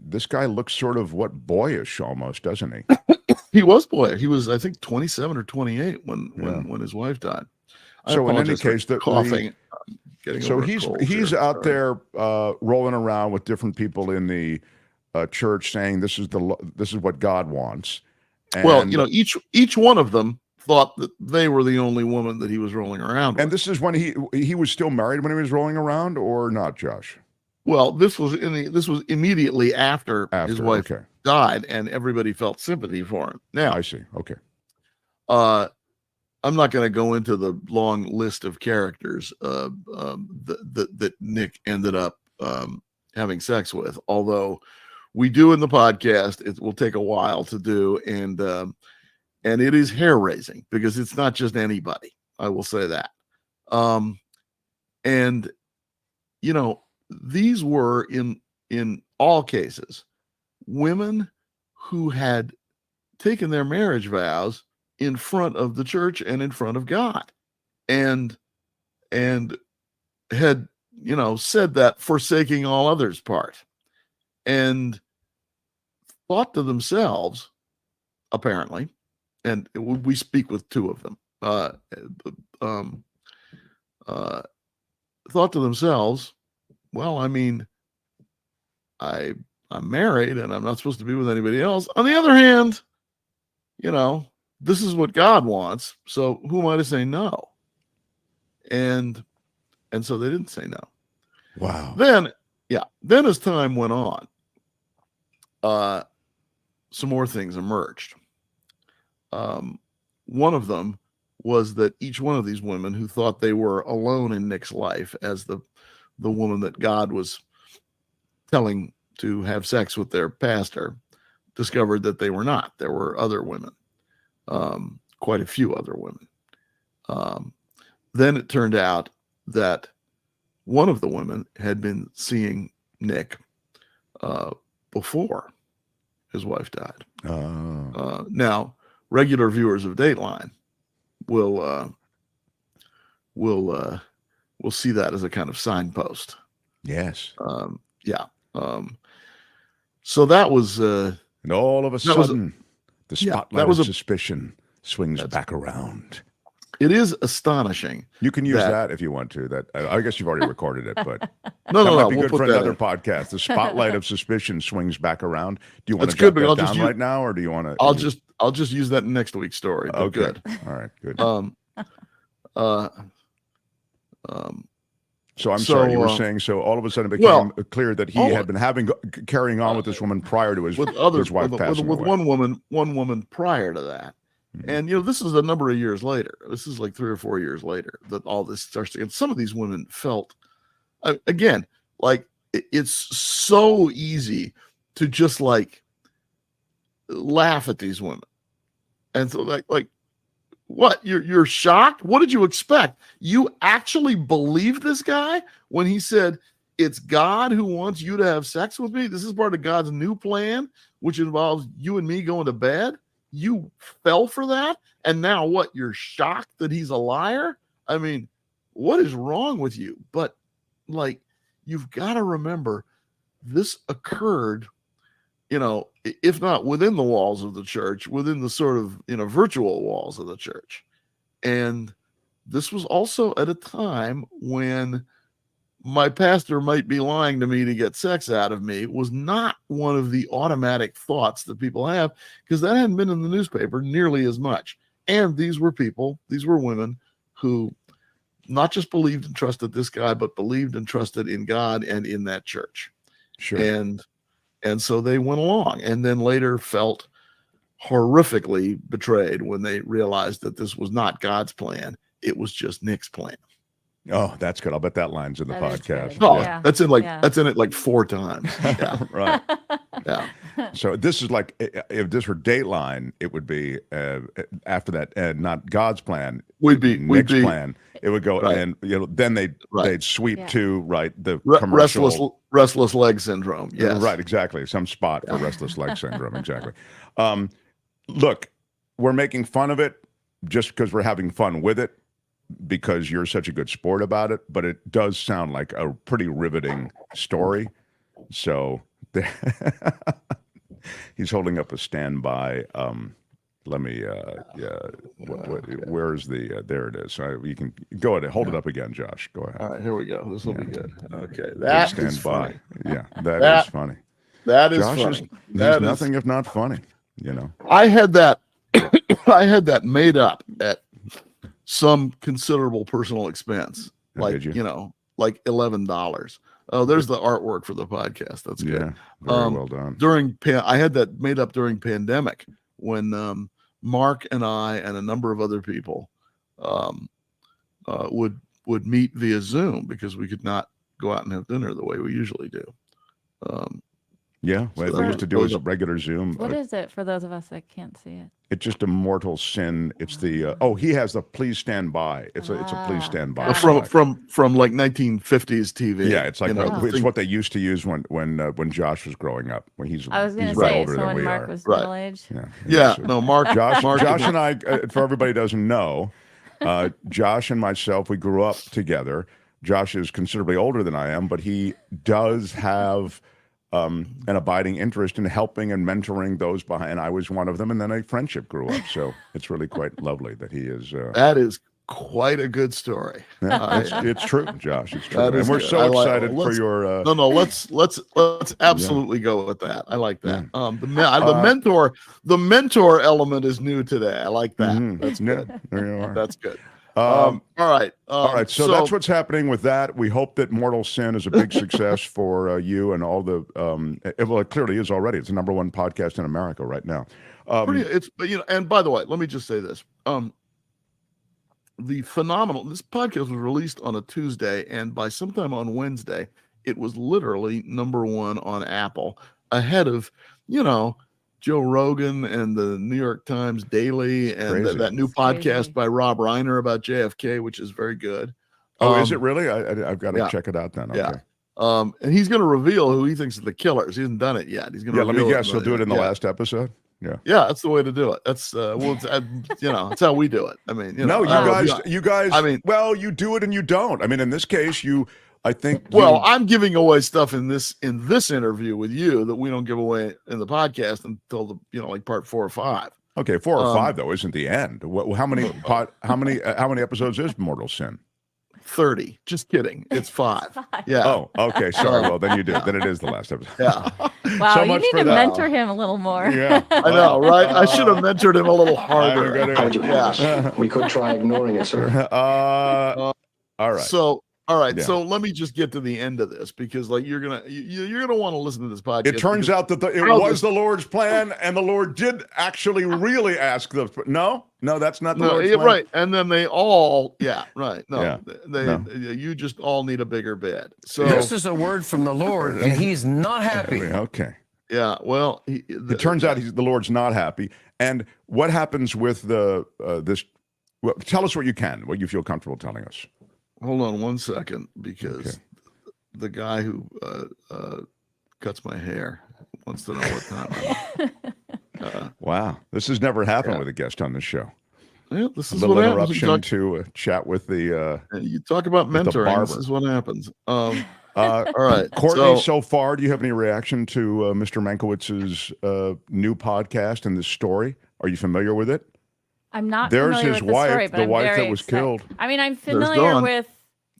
this guy looks sort of boyish almost, doesn't he? He was boyish. He was, I think, 27 or 28 when his wife died. So in any case, coughing. So he's out there rolling around with different people in the church saying this is what God wants. And, well, each one of them thought that they were the only woman that he was rolling around with. And this is when he was still married when he was rolling around, or not, Josh? Well, this was immediately after his wife died, and everybody felt sympathy for him. Now, I see. Okay. I'm not going to go into the long list of characters that Nick ended up having sex with, although we do in the podcast. It will take a while to do, and it is hair-raising because it's not just anybody. I will say that. And these were in all cases women who had taken their marriage vows in front of the church and in front of God, and had said that forsaking all others part, and thought to themselves, apparently, and we speak with two of them, thought to themselves, well, I mean, I'm married and I'm not supposed to be with anybody else. On the other hand, this is what God wants. So who am I to say no? And so they didn't say no. Wow. Then as time went on, some more things emerged. One of them was that each one of these women who thought they were alone in Nick's life as the woman that God was telling to have sex with their pastor discovered that they were not. There were other women, quite a few other women. Then it turned out that one of the women had been seeing Nick before his wife died. Now, regular viewers of Dateline will see that as a kind of signpost. Yes. So that was, and all of a sudden, the spotlight of suspicion swings back around. It is astonishing. You can use that if you want to. That I guess you've already recorded it, but no, might be we'll good for another podcast. The spotlight of suspicion swings back around. Do you want to jot that down right now, or do you want to? I'll just use that in next week's story. Okay. Good. All right. Good. So I'm sorry, you were saying. So all of a sudden it became clear that he had been carrying on with this woman prior to his wife passing away. With one woman prior to that. And, this is a number of years later. This is like 3 or 4 years later that all this starts to get. Some of these women felt, again, like it's so easy to just like laugh at these women. And so like what? You're shocked? What did you expect? You actually believe this guy when he said, it's God who wants you to have sex with me? This is part of God's new plan, which involves you and me going to bed? You fell for that, and now what? You're shocked that he's a liar? I mean, what is wrong with you? But like, you've got to remember, this occurred, if not within the walls of the church, within the sort of virtual walls of the church. And this was also at a time when my pastor might be lying to me to get sex out of me was not one of the automatic thoughts that people have, because that hadn't been in the newspaper nearly as much. And these were women who not just believed and trusted this guy, but believed and trusted in God and in that church. Sure. And so they went along, and then later felt horrifically betrayed when they realized that this was not God's plan. It was just Nick's plan. Oh, that's good. I'll bet that line's in the podcast. Oh, yeah. That's in it like 4 times. Yeah. Right. Yeah. So this is like, if this were Dateline, it would be after that, not God's plan, Nick's plan. It would go, and then they'd sweep to the commercial restless leg syndrome. Yes. Right. Exactly. Some spot for restless leg syndrome. Exactly. Look, we're making fun of it just because we're having fun with it, because you're such a good sport about it, but it does sound like a pretty riveting story. So he's holding up a standby. Let me, where's there it is. You can go ahead, hold it up again, Josh. Go ahead. All right, here we go. This will be good. Okay. That is funny. Yeah, that is funny. That is Josh funny. There's nothing if not funny, I had that, made up at some considerable personal expense, like $11. Oh, there's the artwork for the podcast. That's good. Yeah, very well done. I had that made up during pandemic when Mark and I and a number of other people would meet via Zoom because we could not go out and have dinner the way we usually do. Yeah, what we used to do is a regular Zoom. What is it for those of us that can't see it? It's just a mortal sin. It's the he has the please stand by. It's a please stand by from like 1950s TV. Yeah, it's like it's what they used to use when Josh was growing up. When I was going to say, so when Mark was middle age. Yeah. No, Mark. Josh and I. For everybody who doesn't know, Josh and myself, we grew up together. Josh is considerably older than I am, but he does have an abiding interest in helping and mentoring those behind. And I was one of them, and then a friendship grew up. So it's really quite lovely that he is. That is quite a good story. Yeah, it's true, Josh. It's true, and we're so excited for your. Let's absolutely go with that. I like that. The mentor element is new today. I like that. That's good. There you are. That's good. All right. So that's what's happening with that. We hope that Mortal Sin is a big success for you and all the. Well, it clearly is already. It's the #1 podcast in America right now. And by the way, let me just say this. This podcast was released on a Tuesday, and by sometime on Wednesday, it was literally #1 on Apple, ahead of, Joe Rogan and the New York Times Daily and that new podcast by Rob Reiner about JFK, which is very good. Oh, is it really? I've got to check it out then. Okay. Yeah. And he's going to reveal who he thinks are the killers. He hasn't done it yet. He's going to. Let me guess. He'll do it in the last episode. Yeah, that's the way to do it. That's that's how we do it. I mean, you guys. I mean, well, you do it and you don't. I mean, in this case, I think. Well, I'm giving away stuff in this interview with you that we don't give away in the podcast until like part 4 or 5. Okay, 4 or 5 though isn't the end. How many episodes is Mortal Sin? 30. Just kidding. It's 5. Yeah. Oh, okay. Sorry. Well, then you do. Then it is the last episode. Yeah. Wow. You need to mentor him a little more. Yeah. I know, right? I should have mentored him a little harder. We could try ignoring it, sir. All right. All right, so let me just get to the end of this, because you're gonna want to listen to this podcast. It turns out that it was the Lord's plan, and the Lord did actually really ask the. No, that's not the Lord's plan. Right, and then they all, you just all need a bigger bed. So this is a word from the Lord, and He's not happy. Okay. Yeah. Well, it turns out the Lord's not happy. And what happens with this? Well, tell us what you can, what you feel comfortable telling us. Hold on 1 second, because the guy who cuts my hair wants to know what time. Wow, this has never happened with a guest on this show. Yeah, this is what happens. Interruption to chat with the. You talk about mentoring. This is what happens. All right, Courtney. So far, do you have any reaction to Mr. Mankiewicz's new podcast and this story? Are you familiar with it? I'm not There's familiar his with wife, the story, but the I'm wife very that was excited. killed. I mean, I'm familiar with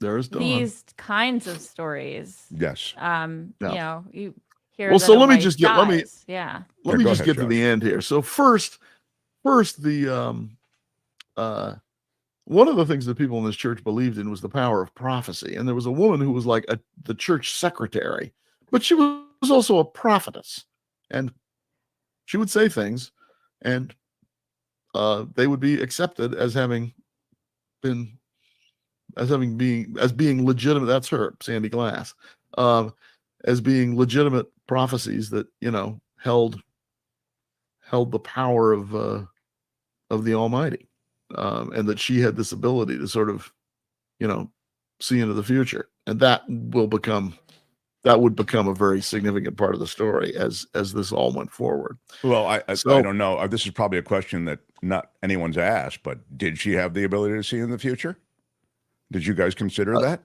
Dawn. These kinds of stories. Yes. You hear. Well, that so a let me wife just get dies. let me just get to the end here. So first the one of the things that people in this church believed in was the power of prophecy, and there was a woman who was like the church secretary, but she was also a prophetess, and she would say things, and they would be accepted as being legitimate. That's her, Sandy Glass, as being legitimate prophecies that held the power of the Almighty, and that she had this ability to sort of see into the future, and that would become a very significant part of the story as this all went forward. Well, I don't know. This is probably a question that not anyone's asked, but did she have the ability to see in the future? Did you guys consider that?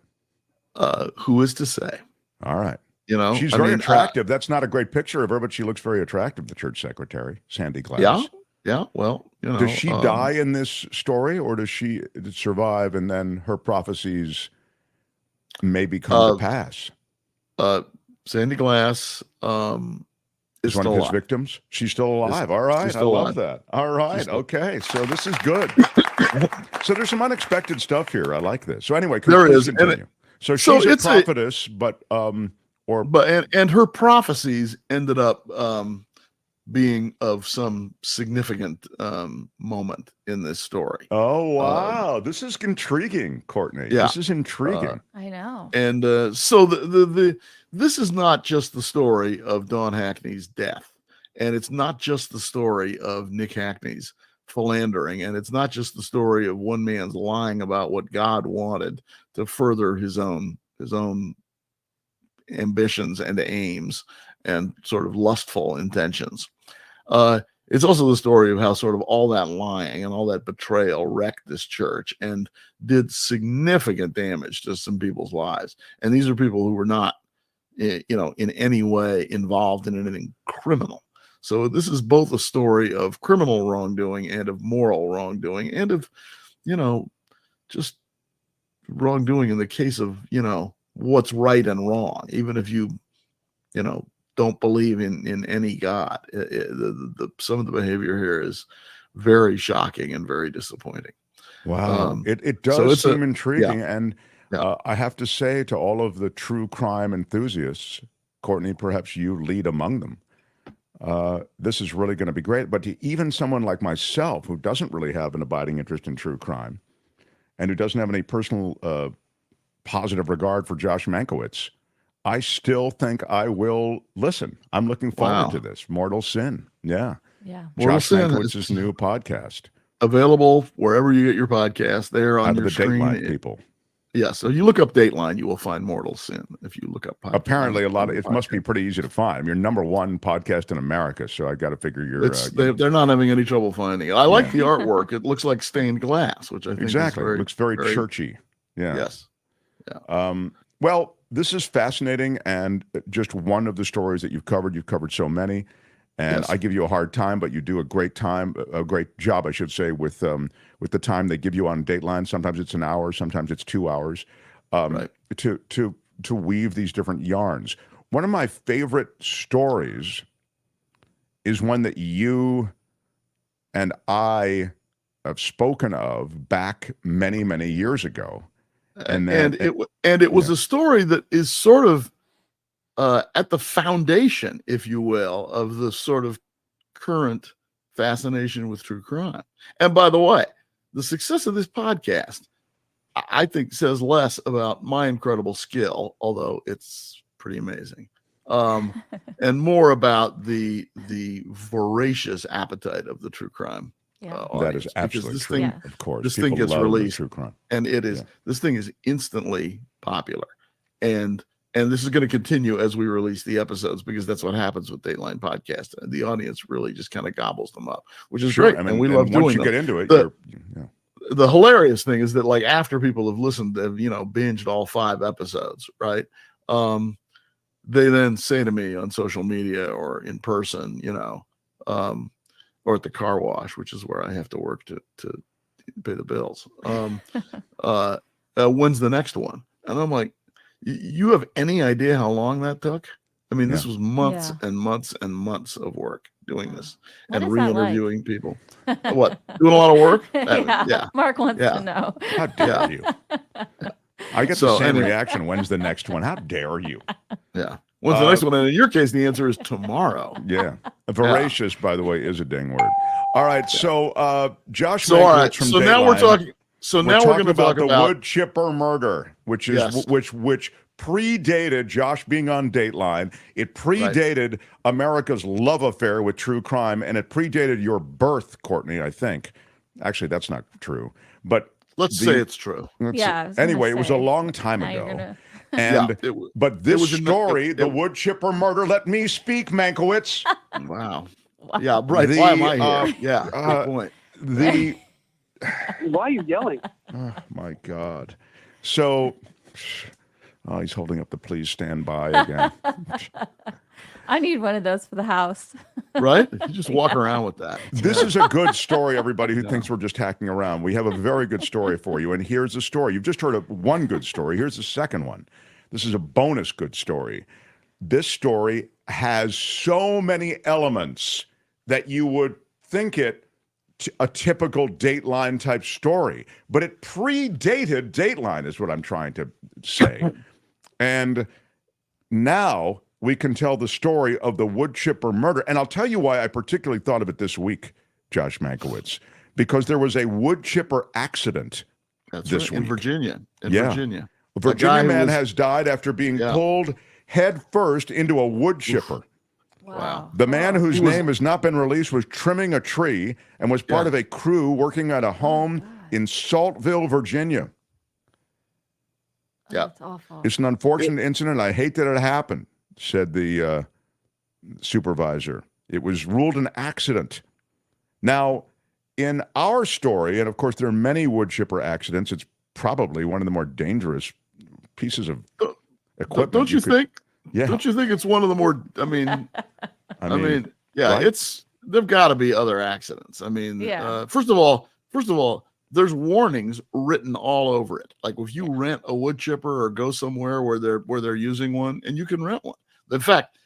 Who is to say? All right. She's very attractive. That's not a great picture of her, but she looks very attractive, the church secretary, Sandy Glass. Yeah. Well, does she die in this story, or does she survive and then her prophecies maybe come to pass? Sandy Glass is one still of his alive. victims. She's still alive. All right. I love that. All right. Okay. So this is good. So there's some unexpected stuff here. I like this. So anyway, there is. Continue. So she's a prophetess, but her prophecies ended up being of some significant moment in this story. Oh, wow. This is intriguing, Courtney. Yeah. This is intriguing. I know. And so this is not just the story of Don Hackney's death, and it's not just the story of Nick Hackney's philandering, and it's not just the story of one man's lying about what God wanted to further his own ambitions and aims and sort of lustful intentions. It's also the story of how sort of all that lying and all that betrayal wrecked this church and did significant damage to some people's lives. And these are people who were not in any way involved in anything criminal. So this is both a story of criminal wrongdoing and of moral wrongdoing and of, just wrongdoing in the case of, what's right and wrong, even if you don't believe in any God. Some of the behavior here is very shocking and very disappointing. Wow. It does seem intriguing. And I have to say to all of the true crime enthusiasts, Courtney, perhaps you lead among them. This is really going to be great. But to even someone like myself, who doesn't really have an abiding interest in true crime and who doesn't have any personal positive regard for Josh Mankiewicz, I still think I will listen. I'm looking forward to this. Mortal Sin. Yeah. Yeah. Josh Mankiewicz's new podcast. Available wherever you get your podcast. There on your screen. Dateline people. Yeah, so you look up Dateline, you will find Mortal Sin. If you look up podcast, apparently it must be pretty easy to find. You're number one podcast in America, so I got to figure they're not having any trouble finding it. I like the artwork. It looks like stained glass, which I think exactly is it looks very churchy. Yeah. Yes. Yeah. Well, this is fascinating and just one of the stories that you've covered. You've covered so many. And I give you a hard time, but you do a great job, I should say, with the time they give you on Dateline. Sometimes it's an hour, sometimes it's 2 hours, to weave these different yarns. One of my favorite stories is one that you and I have spoken of back many, many years ago, and it was a story that is sort of at the foundation, if you will, of the sort of current fascination with true crime. And by the way, the success of this podcast, I think, says less about my incredible skill, although it's pretty amazing, and more about the voracious appetite of the true crime. That is absolutely true. Of course, this thing gets released, true crime, and it is. This thing is instantly popular, and this is going to continue as we release the episodes, because that's what happens with Dateline podcast. The audience really just kind of gobbles them up, which is great. And we love doing once you them. get into it. The hilarious thing is that, like, after people have listened, they've binged all 5 episodes, right? They then say to me on social media or in person, or at the car wash, which is where I have to work to pay the bills. When's the next one? And I'm like, you have any idea how long that took? I mean, this was months and months and months of work doing this and re-interviewing people. What? Doing a lot of work? Mark wants to know. How dare you? I get the same reaction. When's the next one? How dare you? Yeah. When's the next one? And in your case, the answer is tomorrow. Yeah. Voracious, by the way, is a ding word. All right. So Josh Mankiewicz from Dateline. Now we're talking. So now we're going to talk about the wood chipper murder, which is which predated Josh being on Dateline. It predated America's love affair with true crime, and it predated your birth, Courtney, I think. Actually, that's not true. But let's say it's true. Anyway, it was a long time ago. But this story, the wood chipper murder, let me speak, Mankiewicz. Wow. Yeah, right. Why am I here? Good point. Why are you yelling? Oh, my God. So, he's holding up the please stand by again. I need one of those for the house. Right? You just walk around with that. This is a good story, everybody who thinks we're just hacking around. We have a very good story for you, and here's the story. You've just heard of one good story. Here's the second one. This is a bonus good story. This story has so many elements that you would think it a typical Dateline type story, but it predated Dateline is what I'm trying to say. And now we can tell the story of the wood chipper murder. And I'll tell you why I particularly thought of it this week, Josh Mankiewicz, because there was a wood chipper accident this week. In Virginia. Virginia. A Virginia man has died after being pulled head first into a wood chipper. Wow. The man whose name has not been released was trimming a tree and was part of a crew working at a home in Saltville, Virginia. Yeah. That's awful. It's an unfortunate incident. I hate that it happened, said the supervisor. It was ruled an accident. Now, in our story, and of course there are many wood chipper accidents, it's probably one of the more dangerous pieces of equipment. Don't you think? Yeah. Don't you think it's one of the more? I mean, yeah, right? There've got to be other accidents. I mean, first of all, there's warnings written all over it. Like if you rent a wood chipper or go somewhere where they're using one, and you can rent one. In fact,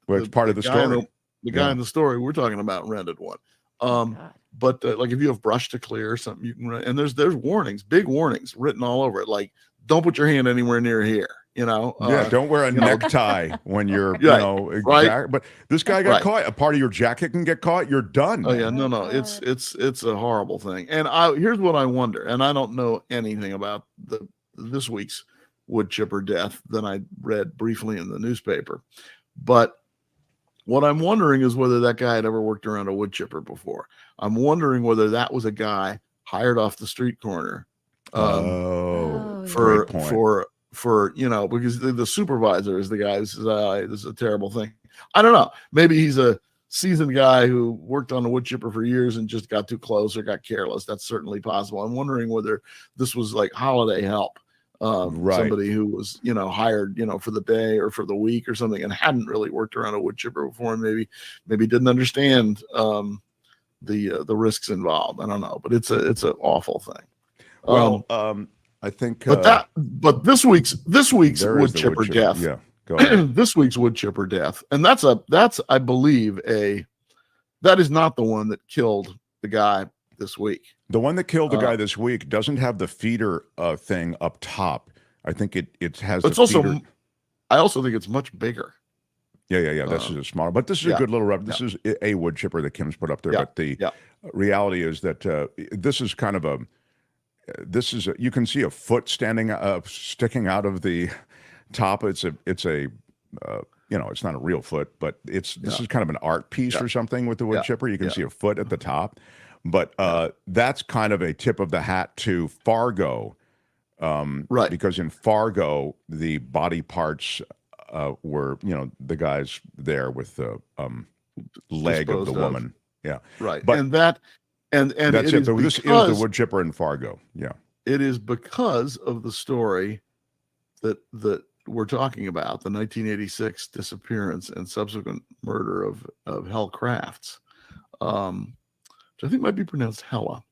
well, it's part of the story. The guy in the story we're talking about rented one. But like if you have brush to clear or something, you can rent. And there's warnings, big warnings written all over it. Like don't put your hand anywhere near here. Don't wear a necktie when you're, right. But this guy got caught. A part of your jacket can get caught. You're done. Oh yeah, no, it's a horrible thing. And here's what I wonder, and I don't know anything about this week's wood chipper death than I read briefly in the newspaper, but what I'm wondering is whether that guy had ever worked around a wood chipper before. I'm wondering whether that was a guy hired off the street corner. For because the supervisor is the guy who says, this is a terrible thing. I don't know. Maybe he's a seasoned guy who worked on a wood chipper for years and just got too close or got careless. That's certainly possible. I'm wondering whether this was like holiday help. Somebody who was, hired, for the day or for the week or something and hadn't really worked around a wood chipper before and maybe didn't understand the risks involved. I don't know, but it's an awful thing. Well, I think, but this week's wood chipper death. Yeah, go ahead. This week's wood chipper death, and that's I believe that is not the one that killed the guy this week. The one that killed the guy this week doesn't have the feeder thing up top. I think it has. It's also. I also think it's much bigger. Yeah. This is a smaller, but this is a good little rep. This is a wood chipper that Kim's put up there. But the reality is that this is kind of you can see a foot sticking out of the top. It's not a real foot, but this is kind of an art piece or something with the wood chipper. You can see a foot at the top, but that's kind of a tip of the hat to Fargo, right? Because in Fargo, the body parts were, the guys there with the leg of the woman. Yeah, right. But and that's it. So this is the wood chipper in Fargo. Yeah, it is because of the story that we're talking about, the 1986 disappearance and subsequent murder of Hell Crafts, which I think might be pronounced Hella.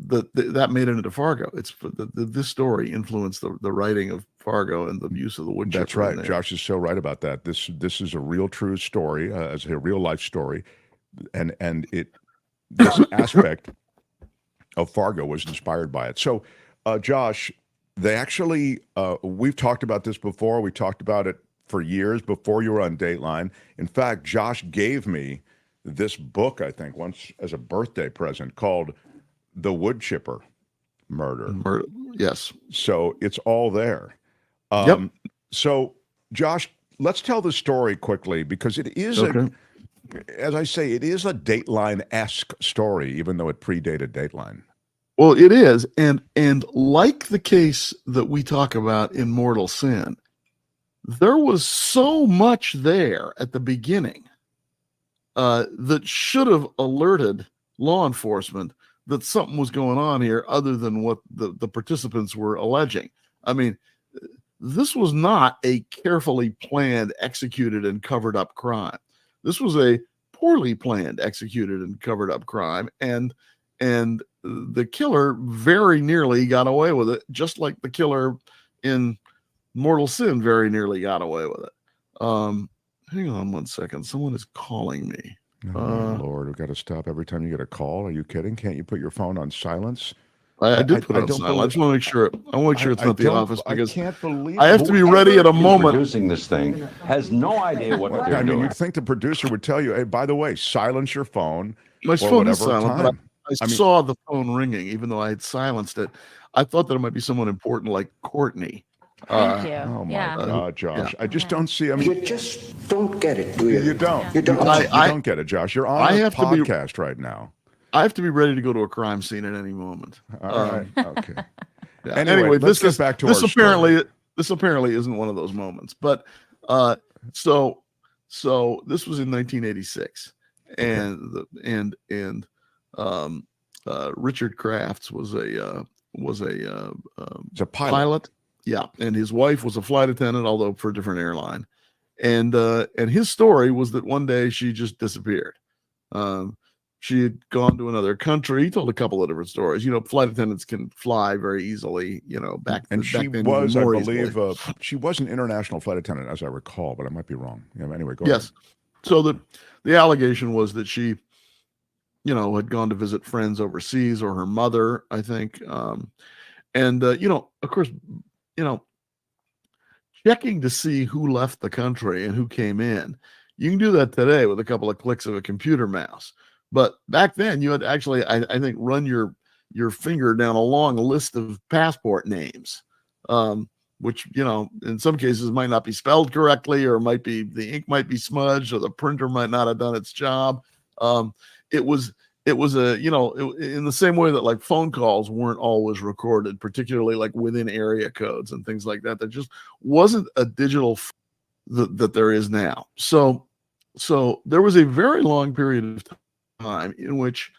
That made it into Fargo. It's this story influenced the writing of Fargo and the use of the wood chipper. That's right. Josh is so right about that. This is a real true story, as a real life story, and this aspect of Fargo was inspired by it. So, Josh, they actually we've talked about this before. We talked about it for years before you were on Dateline. In fact, Josh gave me this book, I think, once as a birthday present called The Wood Chipper Murder. Yes. So it's all there. So, Josh, let's tell the story quickly because it is, as I say, it is a Dateline-esque story, even though it predated Dateline. Well, it is. And like the case that we talk about in Mortal Sin, there was so much there at the beginning that should have alerted law enforcement that something was going on here other than what the participants were alleging. I mean, this was not a carefully planned, executed, and covered up crime. This was a poorly planned, executed, and covered up crime. And the killer very nearly got away with it, just like the killer in Mortal Sin very nearly got away with it. Hang on one second. Someone is calling me. Oh, Lord, we've got to stop every time you get a call. Are you kidding? Can't you put your phone on silence? I did put it on silent. I just want to make sure. I want to make sure it's not the office because I can't believe I have to be ready at a moment. Producing this thing has no idea what they're doing. You'd think the producer would tell you, "Hey, by the way, silence your phone." My phone is silent, but I saw the phone ringing, even though I had silenced it. I thought that it might be someone important like Courtney. Thank you. Oh my God, Josh! I just don't see. I mean, you just don't get it, do you? You don't. You don't. You don't get it, Josh. You're on a podcast right now. I have to be ready to go to a crime scene at any moment. All right. Okay. Yeah. Anyway, let's get back to this. Our Apparently, story. This apparently isn't one of those moments. But so this was in 1986, and Richard Crafts was a pilot. Yeah, and his wife was a flight attendant, although for a different airline. And his story was that one day she just disappeared. She had gone to another country. He told a couple of different stories. Flight attendants can fly very easily. Back and back she then, was, I more believe, easily. she was an international flight attendant, as I recall, but I might be wrong. Anyway, go Yes. ahead. So the allegation was that she, had gone to visit friends overseas, or her mother, I think. Of course, checking to see who left the country and who came in. You can do that today with a couple of clicks of a computer mouse. But back then, you had to actually, I think, run your finger down a long list of passport names, which, in some cases might not be spelled correctly, or the ink might be smudged, or the printer might not have done its job. It was in the same way that like phone calls weren't always recorded, particularly like within area codes and things like that. There just wasn't a digital that there is now. So there was a very long period of time in which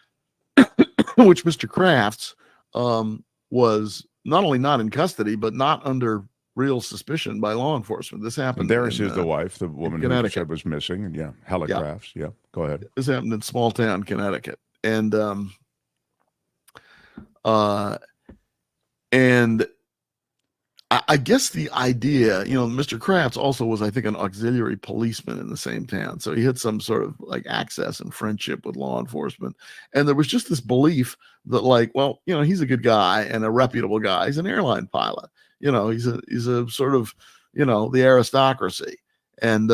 Mr. Crafts was not only not in custody, but not under real suspicion by law enforcement. This happened. There's the wife, the woman who Connecticut. said was missing. And Heligraphs. Yeah, go ahead. This happened in small town Connecticut. And I guess the idea, Mr. Crafts also was, I think, an auxiliary policeman in the same town. So he had some sort of like access and friendship with law enforcement. And there was just this belief that like, well, he's a good guy and a reputable guy. He's an airline pilot. He's a sort of, the aristocracy. And,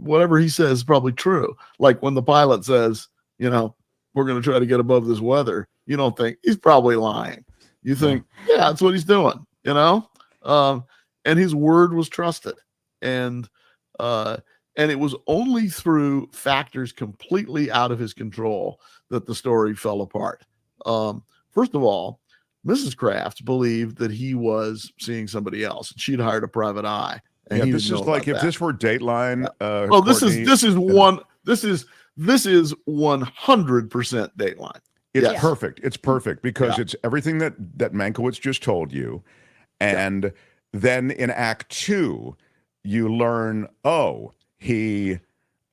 whatever he says is probably true. Like when the pilot says, we're going to try to get above this weather, you don't think he's probably lying. You think, yeah, that's what he's doing, and his word was trusted. And it was only through factors completely out of his control that the story fell apart. First of all, Mrs. Crafts believed that he was seeing somebody else, and she'd hired a private eye. And Yeah, this is like if this were Dateline. Well, Courtney, this is 100% Dateline. It's perfect. It's perfect because it's everything that Mankiewicz just told you. And then in Act 2, you learn, he...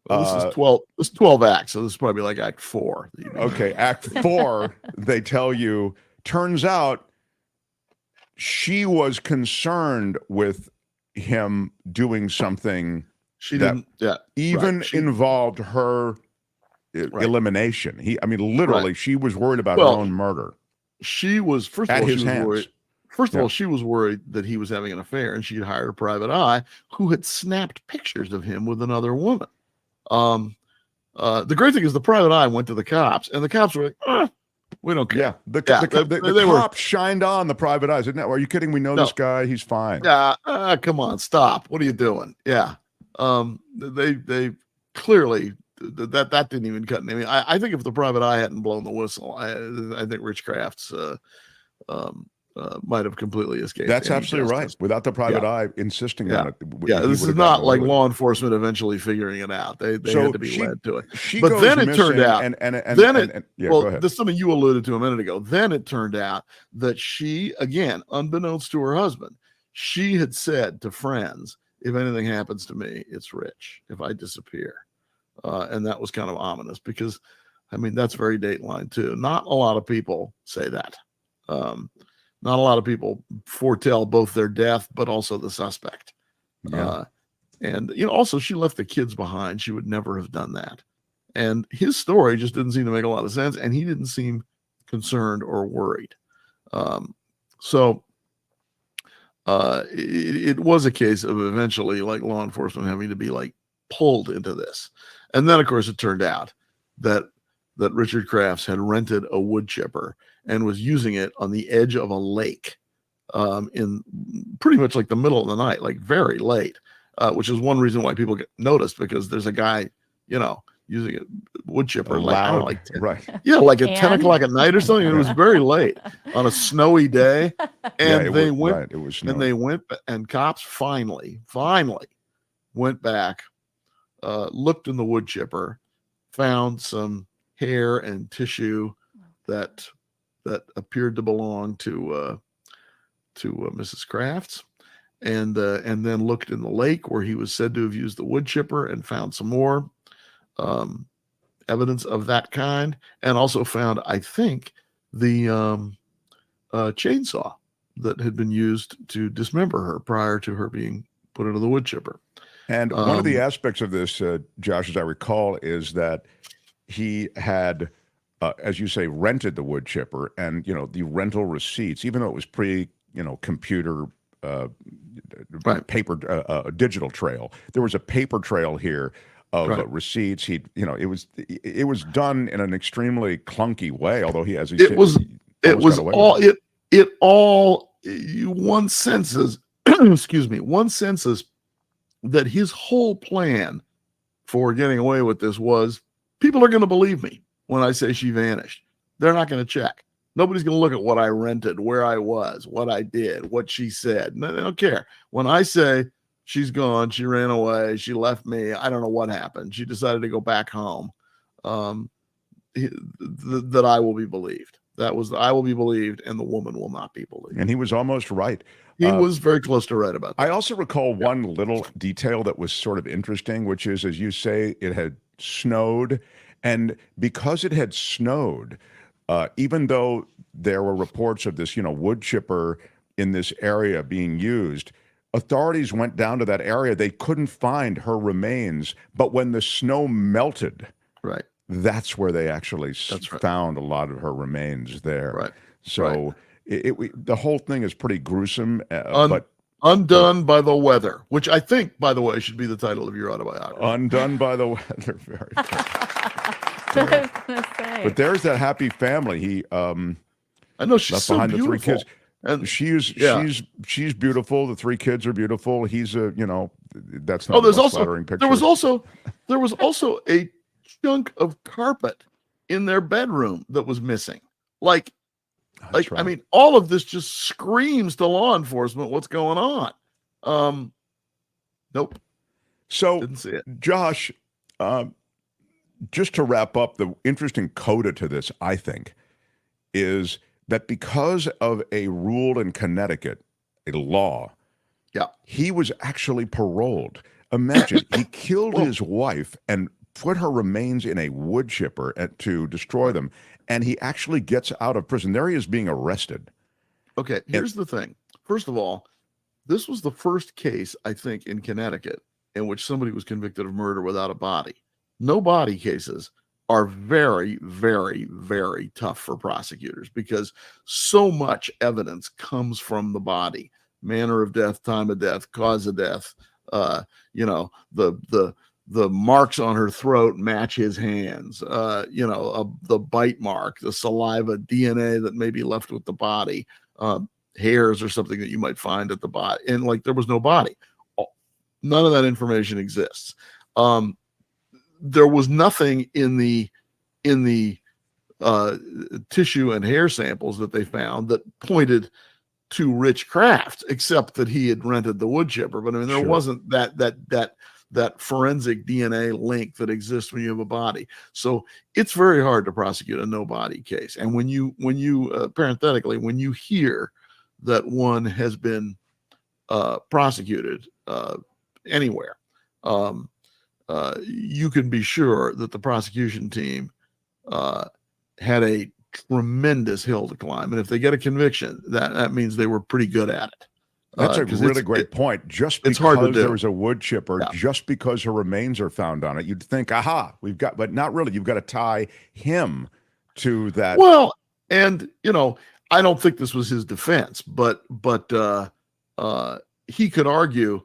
this is 12. This is 12 acts, so this is probably like Act 4. Okay, Act 4, they tell you, turns out she was concerned with him doing something involved her elimination. Literally, she was worried about her own murder. She was, first of all, she was worried that he was having an affair, and she'd hired a private eye who had snapped pictures of him with another woman. The great thing is the private eye went to the cops, and the cops were like, we don't care. Yeah, the cops shined on the private eyes. Are you kidding? We know this guy. He's fine. Yeah, come on, stop. What are you doing? Yeah. They clearly that didn't even cut. I think if the private eye hadn't blown the whistle, I think Rich Crafts might have completely escaped. That's absolutely right. Without the private eye insisting on it. This is not like law enforcement eventually figuring it out. They had to be led to it. But then it turned out, this is something you alluded to a minute ago. Then it turned out that she, again, unbeknownst to her husband, she had said to friends, if anything happens to me, it's Rich, if I disappear. And that was kind of ominous because, that's very Dateline too. Not a lot of people say that. Not a lot of people foretell both their death, but also the suspect. Yeah. Also she left the kids behind. She would never have done that. And his story just didn't seem to make a lot of sense. And he didn't seem concerned or worried. It was a case of eventually like law enforcement having to be like pulled into this. And then of course it turned out that Richard Crafts had rented a wood chipper and was using it on the edge of a lake in pretty much like the middle of the night, like very late, which is one reason why people get noticed, because there's a guy, using a wood chipper loud, like 10 o'clock at night or something. It was very late on a snowy day. And they went, and cops finally went back, looked in the wood chipper, found some hair and tissue that appeared to belong to Mrs. Kraft's, and then looked in the lake where he was said to have used the wood chipper and found some more evidence of that kind, and also found, I think, the chainsaw that had been used to dismember her prior to her being put into the wood chipper. And one of the aspects of this, Josh, as I recall, is that he had, as you say, rented the wood chipper, and the rental receipts, even though it was computer paper digital trail, there was a paper trail here of receipts. It was done in an extremely clunky way, although he has. One senses one senses that his whole plan for getting away with this was, people are going to believe me when I say she vanished. They're not going to check. Nobody's going to look at what I rented, where I was, what I did, what she said. No, they don't care. When I say she's gone, she ran away, she left me, I don't know what happened, she decided to go back home, that I will be believed. That was, I will be believed, and the woman will not be believed. And he was almost right. He was very close to right about that. I also recall one little detail that was sort of interesting, which is, as you say, it had snowed. And because it had snowed, even though there were reports of this, wood chipper in this area being used, authorities went down to that area. They couldn't find her remains. But when the snow melted, that's where they actually found a lot of her remains there. Right. So the whole thing is pretty gruesome. But Undone by the Weather, which I think, by the way, should be the title of your autobiography. Undone by the Weather. Very good. But there's that happy family. He I know, she's left so behind beautiful. The 3 kids. And she's beautiful. The 3 kids are beautiful. He's that's not there's a also flattering picture. there was also a chunk of carpet in their bedroom that was missing. I mean, all of this just screams to law enforcement what's going on. Nope. So didn't see it. Josh, just to wrap up, the interesting coda to this, I think, is that because of a rule in Connecticut, a law, he was actually paroled. Imagine, he killed his wife and put her remains in a wood chipper to destroy them, and he actually gets out of prison. There he is being arrested. Okay, here's the thing. First of all, this was the first case, I think, in Connecticut in which somebody was convicted of murder without a body. No body cases are very, very, very tough for prosecutors because so much evidence comes from the body: manner of death, time of death, cause of death. The marks on her throat match his hands. The bite mark, the saliva, DNA that may be left with the body, hairs or something that you might find at the body. And there was no body. None of that information exists. There was nothing in the tissue and hair samples that they found that pointed to Rich Kraft, except that he had rented the wood chipper. But I mean, there wasn't that forensic DNA link that exists when you have a body. So it's very hard to prosecute a no body case. And when you parenthetically, when you hear that one has been prosecuted anywhere, you can be sure that the prosecution team had a tremendous hill to climb. And if they get a conviction, that means they were pretty good at it. That's a really great point. Just because it's hard to do. there was a wood chipper, just because her remains are found on it, you'd think, aha, but not really. You've got to tie him to that. Well, and I don't think this was his defense, but he could argue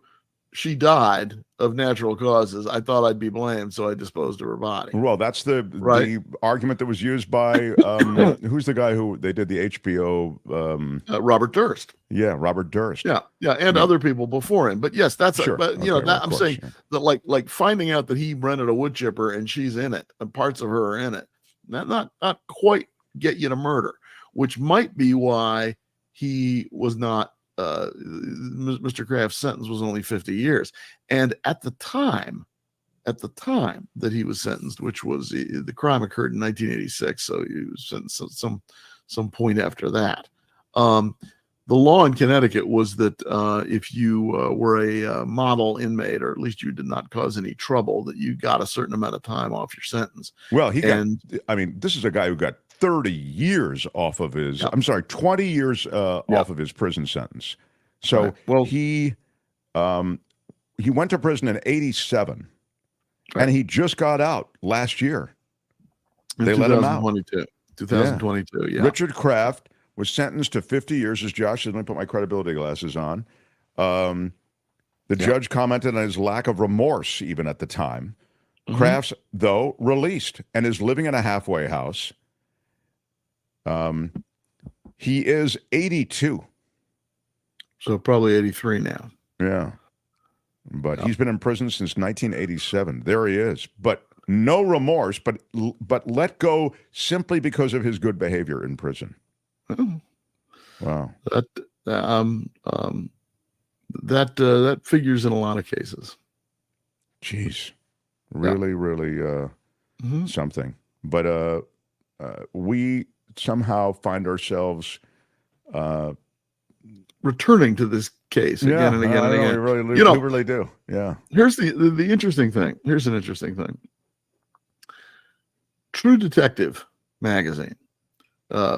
she died of natural causes. I thought I'd be blamed, so I disposed of her body. Well, that's the argument that was used by who's the guy who they did the HBO Robert Durst. Yeah, Robert Durst. Yeah, and other people before him. But yes, that's I'm saying that like finding out that he rented a wood chipper and she's in it, and parts of her are in it, not quite get you to murder, which might be why he was not. Mr. Kraft's sentence was only 50 years, and at the time that he was sentenced, which was the crime occurred in 1986, so he was sentenced some point after that. the law in Connecticut was that if you were a model inmate, or at least you did not cause any trouble, that you got a certain amount of time off your sentence. Well, this is a guy who got 30 years off of his, 20 years off of his prison sentence. So he went to prison in 87, and he just got out last year. They let him out. 2022, yeah. Richard Kraft was sentenced to 50 years, as Josh said. Let me put my credibility glasses on. The judge commented on his lack of remorse even at the time. Kraft's, though, released and is living in a halfway house. He is 82. So probably 83 now. Yeah. But he's been in prison since 1987. There he is. But no remorse, but let go simply because of his good behavior in prison. Wow. That figures in a lot of cases. Jeez. Really something. But we somehow find ourselves returning to this case again and again and again. We really do. Yeah. Here's the interesting thing. Here's an interesting thing. True Detective magazine,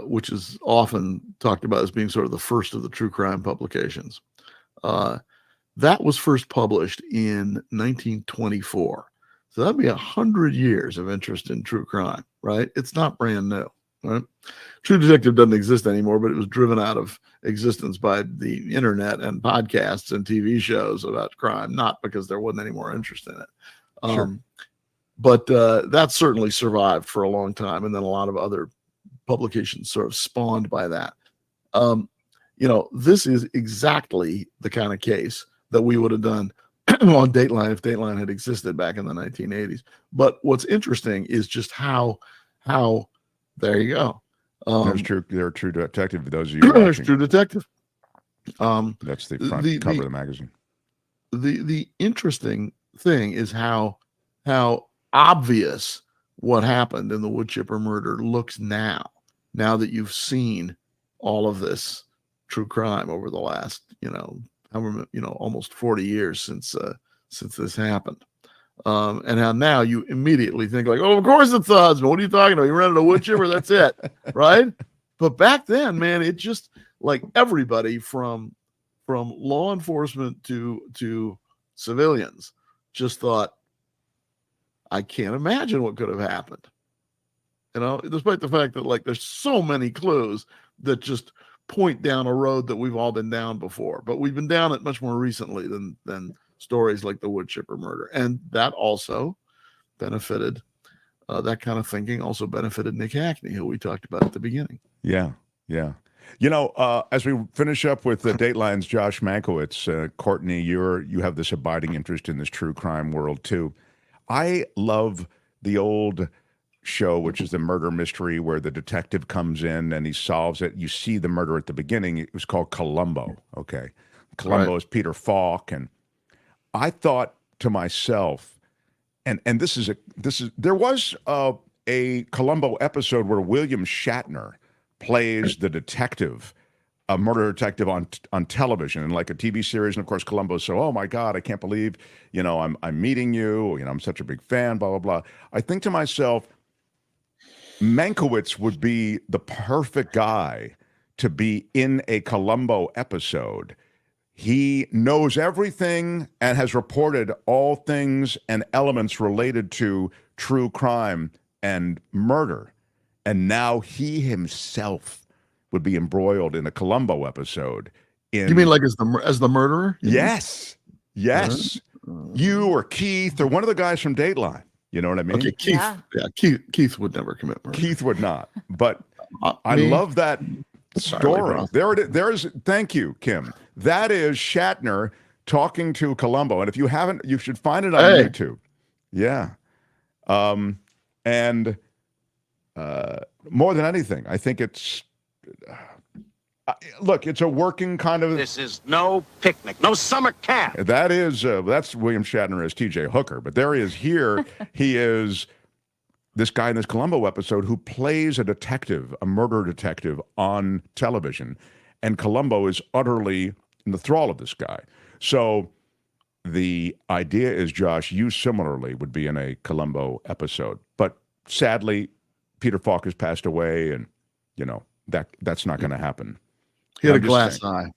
which is often talked about as being sort of the first of the true crime publications, that was first published in 1924. So that'd be 100 years of interest in true crime, right? It's not brand new. Right? True Detective doesn't exist anymore, but it was driven out of existence by the internet and podcasts and TV shows about crime, not because there wasn't any more interest in it. Sure. But that certainly survived for a long time, and then a lot of other publications sort of spawned by that. This is exactly the kind of case that we would have done on Dateline if Dateline had existed back in the 1980s. But what's interesting is just how there you go. There's True Detective. For those of you there's watching. True Detective. That's the front cover of the magazine. The interesting thing is how obvious what happened in the wood chipper murder looks now that you've seen all of this true crime over the last almost 40 years since this happened. And how now you immediately think like, oh, of course it's the husband. What are you talking about? You rented a wood chipper, that's it, right? But back then, man, it just like everybody from law enforcement to civilians just thought, I can't imagine what could have happened. Despite the fact that like there's so many clues that just point down a road that we've all been down before, but we've been down it much more recently than stories like the wood chipper murder. And that also benefited, that kind of thinking also benefited Nick Hackney, who we talked about at the beginning. Yeah. As we finish up with Dateline's Josh Mankiewicz, Courtney, you have this abiding interest in this true crime world too. I love the old show, which is the murder mystery where the detective comes in and he solves it. You see the murder at the beginning. It was called Columbo. Okay. Columbo is Peter Falk. And I thought to myself, and there was a Columbo episode where William Shatner plays the detective, a murder detective on television and like a TV series. And of course, Columbo's so, oh my God, I can't believe, I'm meeting you. I'm such a big fan, blah, blah, blah. I think to myself, Mankiewicz would be the perfect guy to be in a Columbo episode. He knows everything and has reported all things and elements related to true crime and murder. And now he himself would be embroiled in a Columbo episode. You mean like as the murderer? Yes. You or Keith or one of the guys from Dateline. You know what I mean? Okay, Keith. Yeah, Keith would never commit murder. Keith would not. But I love that story. There is. Thank you, Kim. That is Shatner talking to Columbo, and if you haven't, you should find it on YouTube. Yeah. And more than anything, I think it's. Look, it's a working kind of. This is no picnic, no summer camp. That is, that's William Shatner as T.J. Hooker, but there he is here. He is this guy in this Columbo episode who plays a detective, a murder detective on television, and Columbo is utterly in the thrall of this guy. So the idea is, Josh, you similarly would be in a Columbo episode, but sadly, Peter Falk has passed away, and that's not going to happen. He had a glass eye.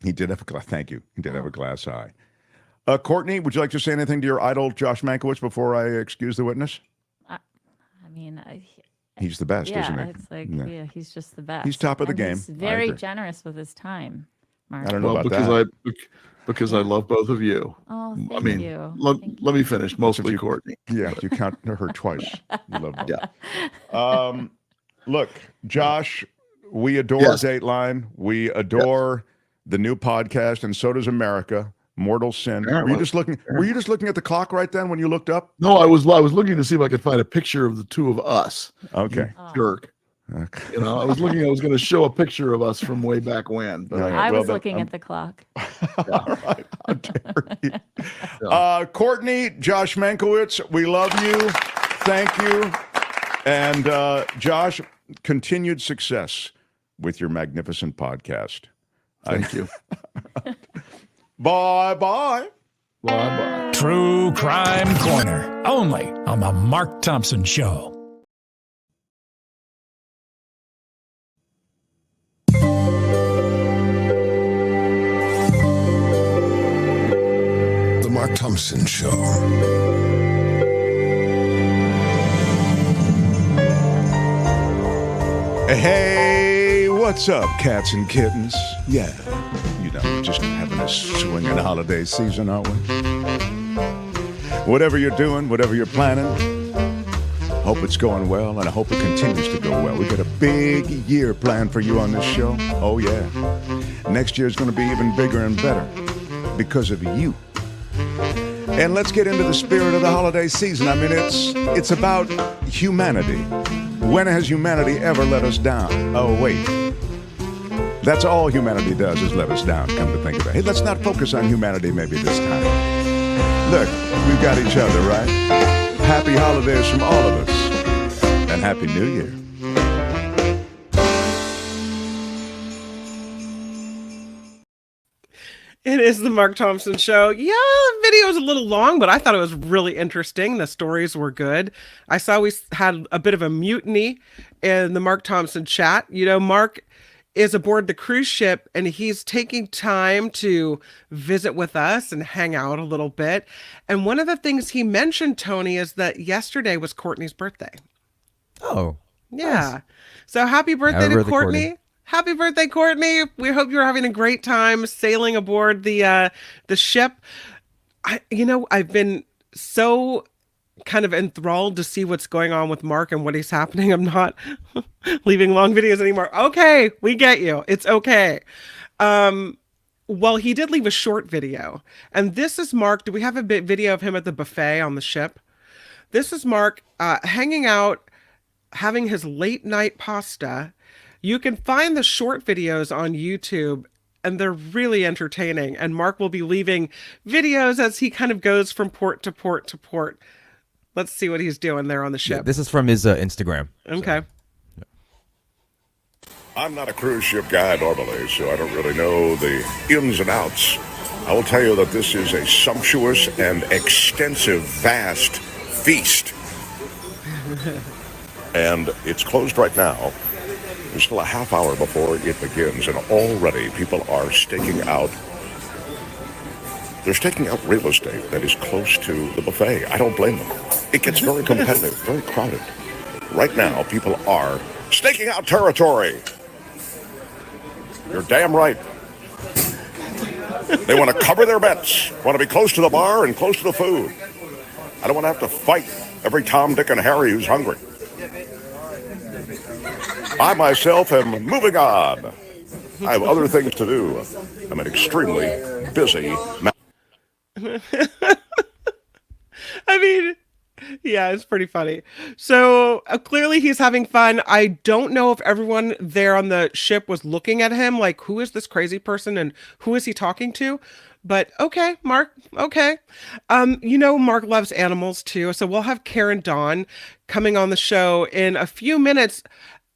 He did have a glass. Thank you. He did have a glass eye. Courtney, would you like to say anything to your idol, Josh Mankiewicz, before I excuse the witness? He's the best, isn't he? It's like, he's just the best. He's top of the game. He's very generous with his time, Mark. I don't know about that. Because I love both of you. Oh, thank you. Let me finish. Mostly Courtney. Yeah, you count her twice. You love both. Yeah. Look, Josh, we adore Dateline. We adore the new podcast, and so does America. Mortal Sin. Were you just looking at the clock right then when you looked up? No, I was looking to see if I could find a picture of the two of us. Okay. Jerk. Okay. I was going to show a picture of us from way back when. But I was looking at the clock. All right. How dare you. Courtney, Josh Mankiewicz, we love you. Thank you. And Josh, continued success with your magnificent podcast. Thank you. Bye-bye. Bye-bye. True Crime Corner, only on The Mark Thompson Show. The Mark Thompson Show. Hey, what's up, cats and kittens? Yeah, just having a swinging holiday season, aren't we? Whatever you're doing, whatever you're planning, hope it's going well, and I hope it continues to go well. We got a big year planned for you on this show. Oh, yeah. Next year's going to be even bigger and better because of you. And let's get into the spirit of the holiday season. I mean, it's about humanity. When has humanity ever let us down? Oh, wait. That's all humanity does is let us down, come to think of it. Hey, let's not focus on humanity maybe this time. Look, we've got each other, right? Happy holidays from all of us. And Happy New Year. It is the Mark Thompson Show. Yeah, the video was a little long, but I thought it was really interesting. The stories were good. I saw we had a bit of a mutiny in the Mark Thompson chat. Mark is aboard the cruise ship, and he's taking time to visit with us and hang out a little bit. And one of the things he mentioned, Tony, is that yesterday was Courtney's birthday. Oh, yeah. Nice. So happy birthday to Courtney. Happy birthday, Courtney. We hope you're having a great time sailing aboard the ship. I've been so kind of enthralled to see what's going on with Mark and what is happening. I'm not leaving long videos anymore. Okay, we get you. It's okay. Well, he did leave a short video. And this is Mark. Do we have a video of him at the buffet on the ship? This is Mark hanging out, having his late night pasta. You can find the short videos on YouTube, and they're really entertaining. And Mark will be leaving videos as he kind of goes from port to port to port. Let's see what he's doing there on the ship. Yeah, this is from his Instagram. Okay. So. I'm not a cruise ship guy normally, so I don't really know the ins and outs. I will tell you that this is a sumptuous and extensive, vast feast. And it's closed right now. There's still a half hour before it begins, and already people are staking out. They're staking out real estate that is close to the buffet. I don't blame them. It gets very competitive, very crowded. Right now, people are staking out territory. You're damn right. They want to cover their bets, want to be close to the bar and close to the food. I don't want to have to fight every Tom, Dick, and Harry who's hungry. I myself am moving on. I have other things to do. I'm an extremely busy man. I mean, yeah, it's pretty funny. So clearly he's having fun. I don't know if everyone there on the ship was looking at him like, who is this crazy person and who is he talking to? But okay, Mark, okay. Mark loves animals too. So we'll have Karen Dawn coming on the show in a few minutes.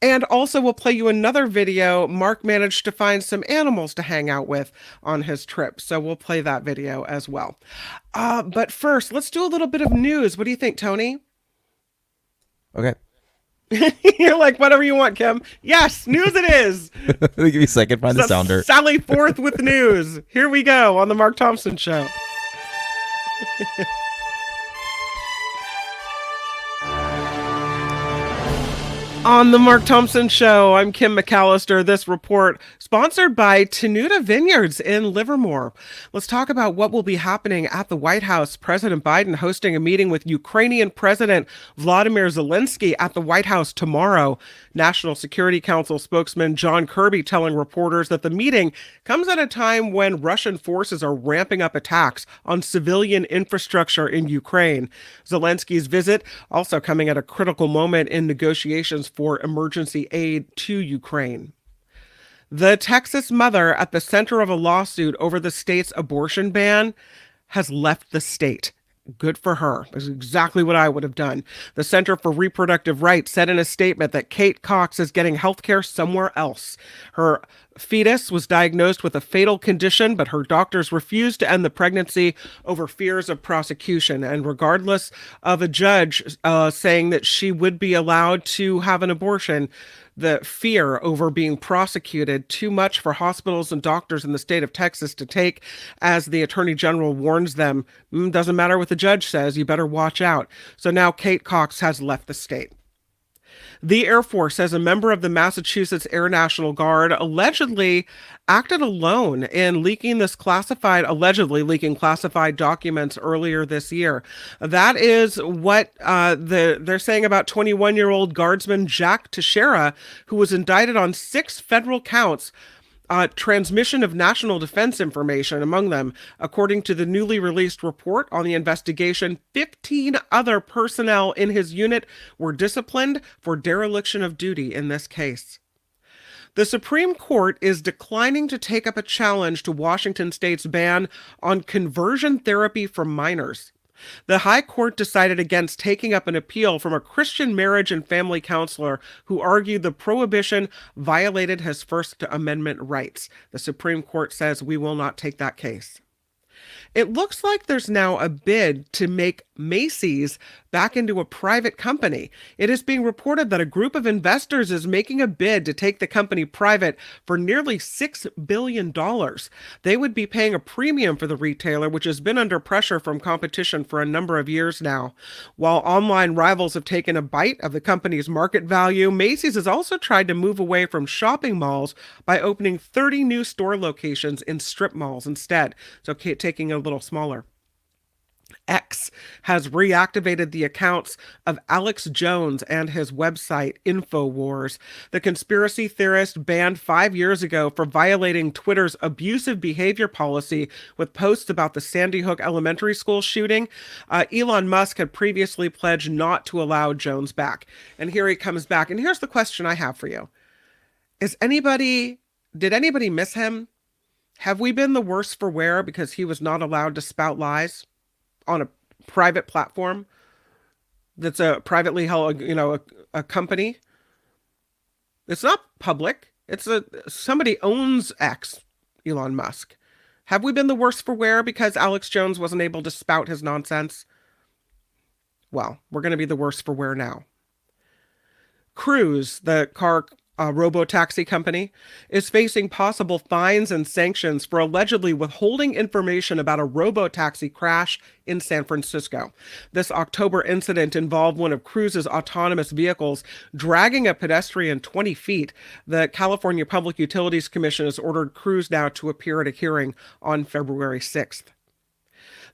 And also, we'll play you another video. Mark managed to find some animals to hang out with on his trip. So we'll play that video as well. But first, let's do a little bit of news. What do you think, Tony? Okay. You're like, whatever you want, Kim. Yes, news it is. Give me a second, find the sounder. Sally forth with news. Here we go on the Mark Thompson Show. On the Mark Thompson Show, I'm Kim McAllister. This report sponsored by Tenuta Vineyards in Livermore. Let's talk about what will be happening at the White House. President Biden hosting a meeting with Ukrainian President Vladimir Zelensky at the White House tomorrow. National Security Council spokesman John Kirby telling reporters that the meeting comes at a time when Russian forces are ramping up attacks on civilian infrastructure in Ukraine. Zelensky's visit also coming at a critical moment in negotiations for emergency aid to Ukraine. The Texas mother at the center of a lawsuit over the state's abortion ban has left the state. Good for her. That's exactly what I would have done. The Center for Reproductive Rights said in a statement that Kate Cox is getting health care somewhere else. Her fetus was diagnosed with a fatal condition, but her doctors refused to end the pregnancy over fears of prosecution. And regardless of a judge saying that she would be allowed to have an abortion, the fear over being prosecuted too much for hospitals and doctors in the state of Texas to take, as the attorney general warns them, doesn't matter what the judge says, you better watch out. So now Kate Cox has left the state. The Air Force says a member of the Massachusetts Air National Guard allegedly acted alone in allegedly leaking classified documents earlier this year. That is what they're saying about 21-year-old Guardsman Jack Teixeira, who was indicted on 6 federal counts. Transmission of national defense information among them. According to the newly released report on the investigation, 15 other personnel in his unit were disciplined for dereliction of duty in this case. The Supreme Court is declining to take up a challenge to Washington State's ban on conversion therapy for minors. The High Court decided against taking up an appeal from a Christian marriage and family counselor who argued the prohibition violated his First Amendment rights. The Supreme Court says we will not take that case. It looks like there's now a bid to make Macy's back into a private company. It is being reported that a group of investors is making a bid to take the company private for nearly $6 billion. They would be paying a premium for the retailer, which has been under pressure from competition for a number of years now. While online rivals have taken a bite of the company's market value, Macy's has also tried to move away from shopping malls by opening 30 new store locations in strip malls instead, so taking a little smaller. X has reactivated the accounts of Alex Jones and his website, InfoWars. The conspiracy theorist banned 5 years ago for violating Twitter's abusive behavior policy with posts about the Sandy Hook Elementary School shooting. Elon Musk had previously pledged not to allow Jones back. And here he comes back. And here's the question I have for you. Did anybody miss him? Have we been the worse for wear because he was not allowed to spout lies on a private platform that's a privately held, a company? It's not public. Somebody owns X, Elon Musk. Have we been the worse for wear because Alex Jones wasn't able to spout his nonsense? Well, we're going to be the worse for wear now. Cruise, the car robo-taxi company, is facing possible fines and sanctions for allegedly withholding information about a robo-taxi crash in San Francisco. This October incident involved one of Cruise's autonomous vehicles dragging a pedestrian 20 feet. The California Public Utilities Commission has ordered Cruise now to appear at a hearing on February 6th.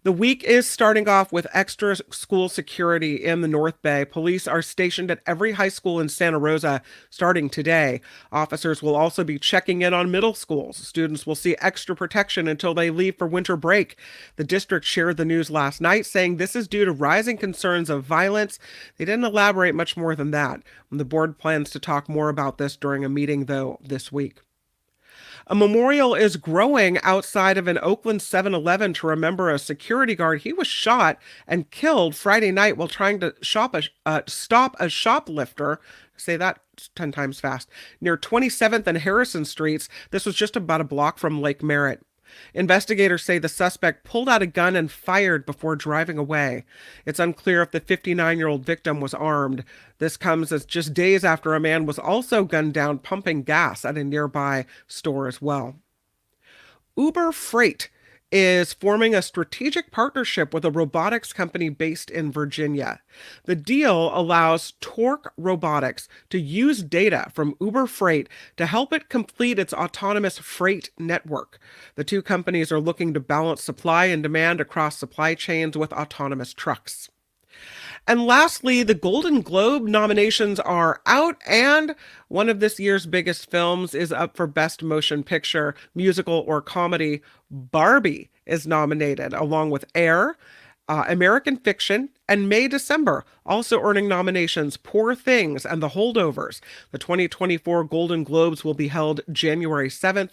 The week is starting off with extra school security in the North Bay. Police are stationed at every high school in Santa Rosa starting today. Officers will also be checking in on middle schools. Students will see extra protection until they leave for winter break. The district shared the news last night, saying this is due to rising concerns of violence. They didn't elaborate much more than that. The board plans to talk more about this during a meeting, though, this week. A memorial is growing outside of an Oakland 7-Eleven to remember a security guard. He was shot and killed Friday night while trying to stop a shoplifter Say that 10 times fast. Near 27th and Harrison Streets. This was just about a block from Lake Merritt. Investigators say the suspect pulled out a gun and fired before driving away. It's unclear if the 59-year-old victim was armed. This comes as just days after a man was also gunned down pumping gas at a nearby store as well. Uber Freight is forming a strategic partnership with a robotics company based in Virginia. The deal allows Torque Robotics to use data from Uber Freight to help it complete its autonomous freight network. The two companies are looking to balance supply and demand across supply chains with autonomous trucks. And lastly, the Golden Globe nominations are out, and one of this year's biggest films is up for Best Motion Picture, Musical, or Comedy. Barbie is nominated, along with Air, American Fiction, and May December, also earning nominations Poor Things and The Holdovers. The 2024 Golden Globes will be held January 7th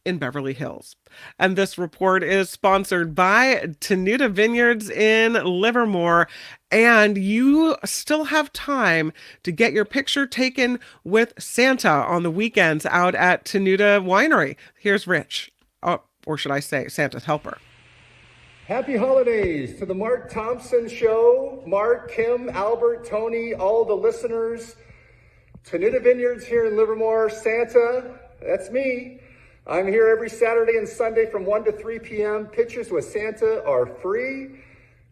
in Beverly Hills. And this report is sponsored by Tenuta Vineyards in Livermore. And you still have time to get your picture taken with Santa on the weekends out at Tenuta Winery. Here's Rich, or should I say Santa's helper. Happy holidays to the Mark Thompson Show. Mark, Kim, Albert, Tony, all the listeners. Tenuta Vineyards here in Livermore. Santa, that's me. I'm here every Saturday and Sunday from 1 to 3 p.m. Pictures with Santa are free.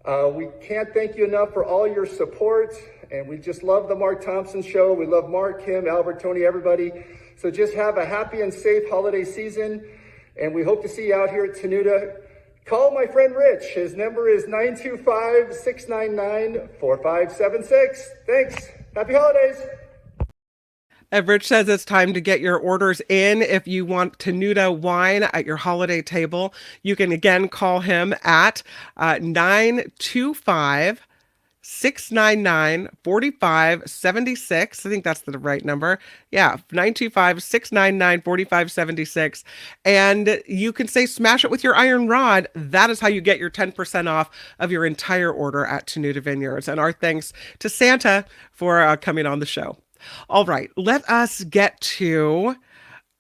We can't thank you enough for all your support. And we just love the Mark Thompson Show. We love Mark, Kim, Albert, Tony, everybody. So just have a happy and safe holiday season. And we hope to see you out here at Tenuta. Call my friend Rich. His number is 925-699-4576. Thanks. Happy holidays. Rich says it's time to get your orders in. If you want Tenuta wine at your holiday table, you can again call him at 925-699-4576. I think that's the right number. Yeah, 925-699-4576. And you can say smash it with your iron rod. That is how you get your 10% off of your entire order at Tenuta Vineyards. And our thanks to Santa for coming on the show. All right, let us get to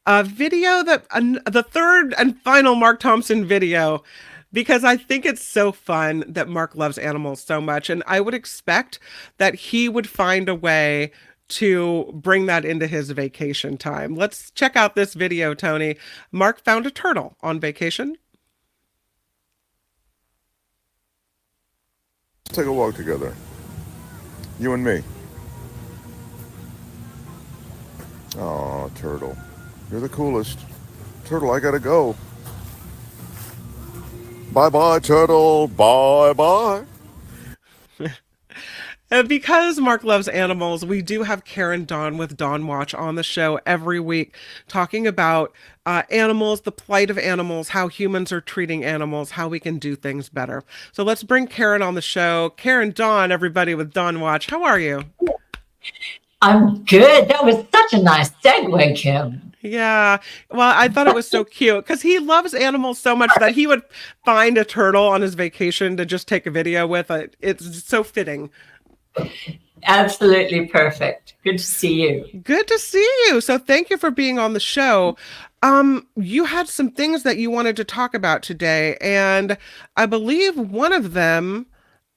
a video the third and final Mark Thompson video, because I think it's so fun that Mark loves animals so much. And I would expect that he would find a way to bring that into his vacation time. Let's check out this video, Tony. Mark found a turtle on vacation. Let's take a walk together. You and me. Oh, Turtle. You're the coolest. Turtle, I gotta go. Bye-bye, Turtle. Bye-bye. And because Mark loves animals, we do have Karen Dawn with Dawn Watch on the show every week talking about animals, the plight of animals, how humans are treating animals, how we can do things better. So let's bring Karen on the show. Karen Dawn, everybody, with Dawn Watch. How are you? I'm good. That was such a nice segue, Kim. Yeah. Well, I thought it was so cute because he loves animals so much that he would find a turtle on his vacation to just take a video with. It's so fitting. Absolutely perfect. Good to see you. Good to see you. So thank you for being on the show. You had some things that you wanted to talk about today, and I believe one of them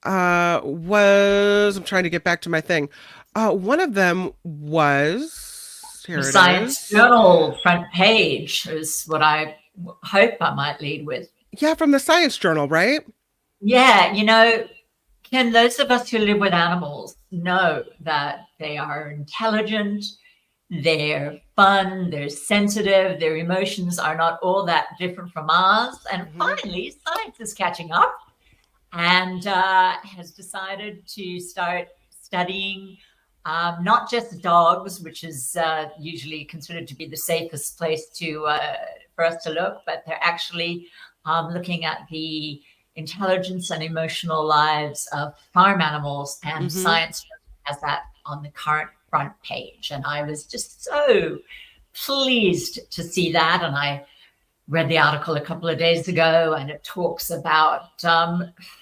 was, I'm trying to get back to my thing. One of them was, here it is. Science Journal front page is what I hope I might lead with. Yeah, from the Science Journal, right? Yeah, you know, Ken, those of us who live with animals know that they are intelligent, they're fun, they're sensitive, their emotions are not all that different from ours. And finally, science is catching up and has decided to start studying not just dogs, which is usually considered to be the safest place for us to look, but they're actually looking at the intelligence and emotional lives of farm animals, and Science has that on the current front page. And I was just so pleased to see that. And I read the article a couple of days ago, and it talks about,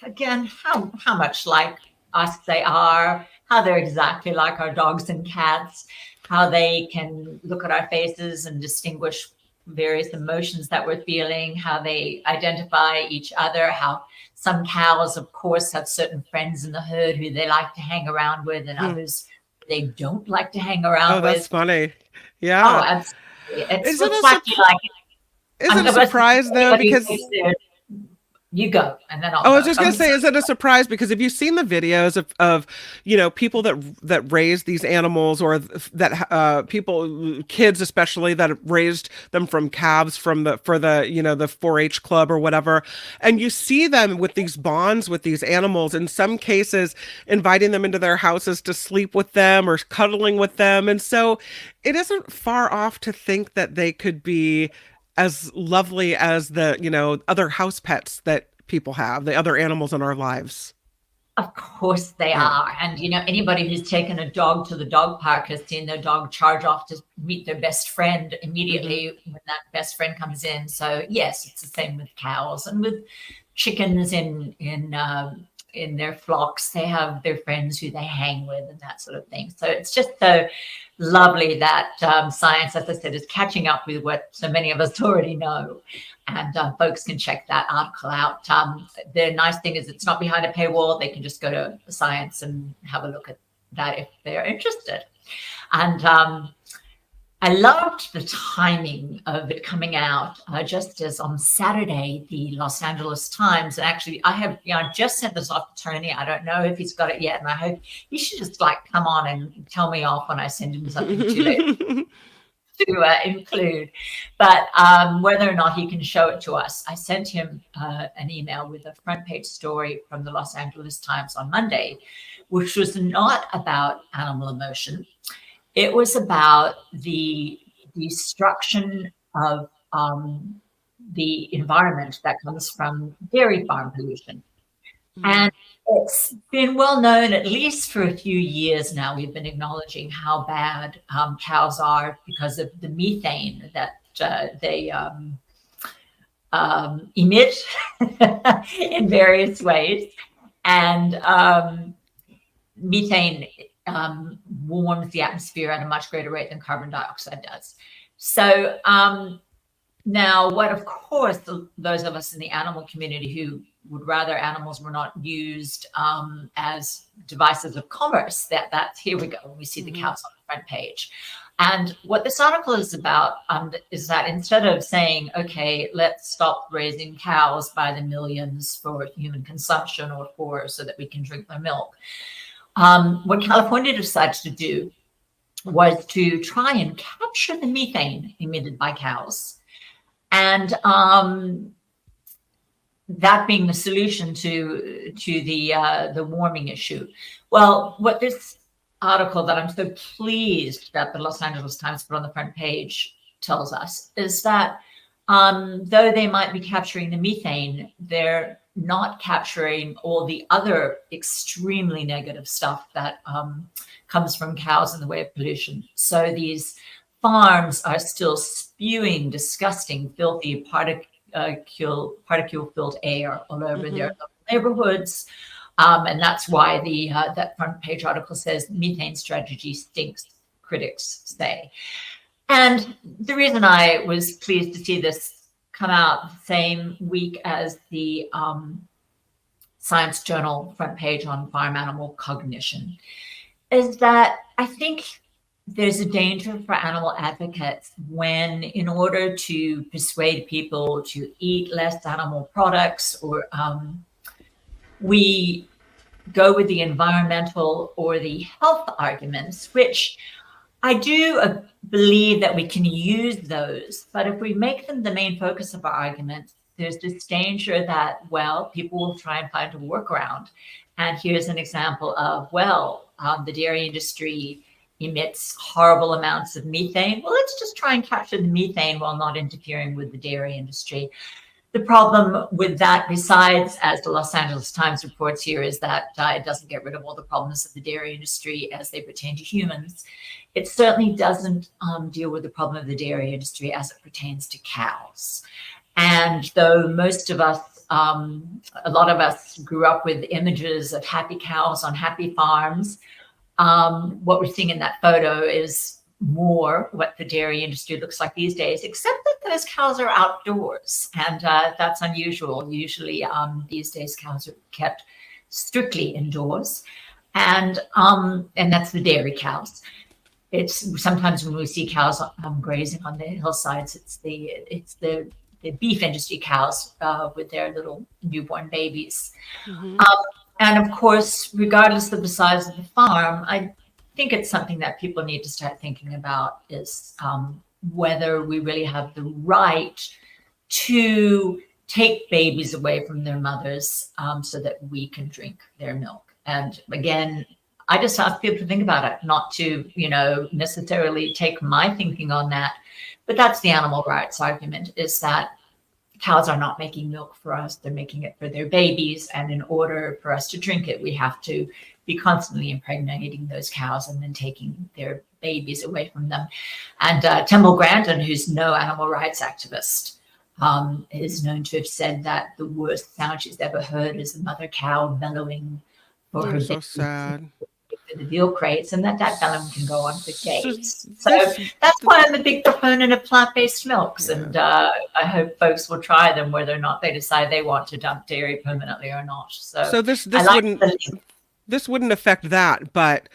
again, how much like us they are, how they're exactly like our dogs and cats, how they can look at our faces and distinguish various emotions that we're feeling, how they identify each other, how some cows, of course, have certain friends in the herd who they like to hang around with, and others they don't like to hang around with. Oh, that's funny. Yeah. Oh, absolutely. It's is it a surprise though? Because you go, and then I was just gonna say, is it a surprise? Because if you've seen the videos of people that raise these animals, or that people, kids especially, that have raised them from calves for the 4-H club or whatever, and you see them with these bonds with these animals, in some cases inviting them into their houses to sleep with them or cuddling with them, and so it isn't far off to think that they could be as lovely as the other house pets that people have, the other animals in our lives. Of course they are. And anybody who's taken a dog to the dog park has seen their dog charge off to meet their best friend immediately when that best friend comes in. So yes, it's the same with cows and with chickens in their flocks. They have their friends who they hang with and that sort of thing. So it's just so lovely that science, as I said, is catching up with what so many of us already know. And folks can check that article out. The nice thing is it's not behind a paywall. They can just go to science and have a look at that if they're interested. And I loved the timing of it coming out, just as on Saturday, the Los Angeles Times, and actually I just sent this off to Tony. I don't know if he's got it yet, and I hope he should just come on and tell me off when I send him something too late to include. But whether or not he can show it to us, I sent him an email with a front page story from the Los Angeles Times on Monday, which was not about animal emotion. It was about the destruction of the environment that comes from dairy farm pollution. And it's been well known, at least for a few years now, we've been acknowledging how bad cows are because of the methane that they emit in various ways. And methane warms the atmosphere at a much greater rate than carbon dioxide does. So now what, of course, those of us in the animal community who would rather animals were not used as devices of commerce, that's here we go. We see the cows on the front page. And what this article is about is that instead of saying, okay, let's stop raising cows by the millions for human consumption or so that we can drink their milk, what California decided to do was to try and capture the methane emitted by cows, and that being the solution to the warming issue. Well, what this article that I'm so pleased that the Los Angeles Times put on the front page tells us is that though they might be capturing the methane, they're not capturing all the other extremely negative stuff that comes from cows in the way of pollution. So these farms are still spewing disgusting, filthy particle-filled air all over their neighborhoods. And that's why that front page article says methane strategy stinks, critics say. And the reason I was pleased to see this come out the same week as the Science Journal front page on farm animal cognition is that I think there's a danger for animal advocates when, in order to persuade people to eat less animal products, or we go with the environmental or the health arguments, which I do believe that we can use those, but if we make them the main focus of our argument, there's this danger that, well, people will try and find a workaround. And here's an example of, the dairy industry emits horrible amounts of methane. Well, let's just try and capture the methane while not interfering with the dairy industry. The problem with that, besides, as the Los Angeles Times reports here, is that it doesn't get rid of all the problems of the dairy industry as they pertain to humans. It certainly doesn't deal with the problem of the dairy industry as it pertains to cows. And though most of us, a lot of us grew up with images of happy cows on happy farms, what we're seeing in that photo is more what the dairy industry looks like these days, except that those cows are outdoors, and that's unusual. Usually these days cows are kept strictly indoors, and that's the dairy cows. It's sometimes when we see cows grazing on the hillsides, it's the beef industry cows with their little newborn babies. And of course, regardless of the size of the farm, I think it's something that people need to start thinking about is whether we really have the right to take babies away from their mothers so that we can drink their milk. And again, I just ask people to think about it, not to, necessarily take my thinking on that. But that's the animal rights argument, is that cows are not making milk for us. They're making it for their babies. And in order for us to drink it, we have to be constantly impregnating those cows and then taking their babies away from them. And Temple Grandin, who's no animal rights activist, is known to have said that the worst sound she's ever heard is a mother cow bellowing for her so sad. The veal crates, and that bellowing can go on for days. So that's why I'm a big proponent of plant-based milks, and I hope folks will try them whether or not they decide they want to dump dairy permanently or not. So this wouldn't affect that, but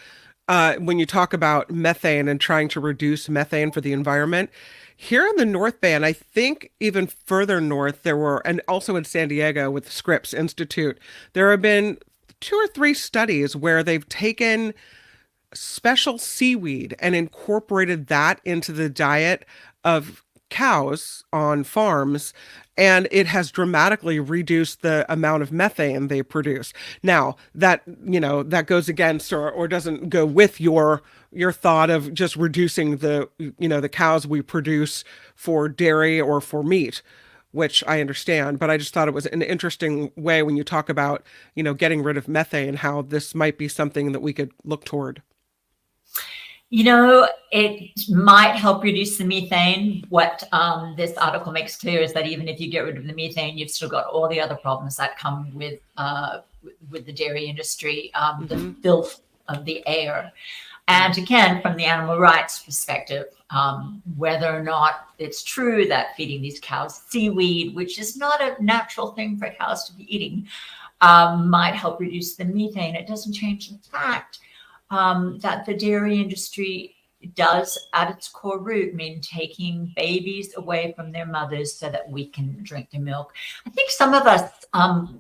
when you talk about methane and trying to reduce methane for the environment, here in the North Bay, and I think even further north, and also in San Diego with the Scripps Institute, there have been 2 or 3 studies where they've taken special seaweed and incorporated that into the diet of cows on farms, and it has dramatically reduced the amount of methane they produce. Now, that goes against or doesn't go with your thought of just reducing the cows we produce for dairy or for meat, which I understand, but I just thought it was an interesting way when you talk about, getting rid of methane, how this might be something that we could look toward. It might help reduce the methane. What this article makes clear is that even if you get rid of the methane, you've still got all the other problems that come with the dairy industry, the filth of the air. And again, from the animal rights perspective, whether or not it's true that feeding these cows seaweed, which is not a natural thing for cows to be eating, might help reduce the methane. It doesn't change the fact that the dairy industry does, at its core root, mean taking babies away from their mothers so that we can drink their milk. I think some of us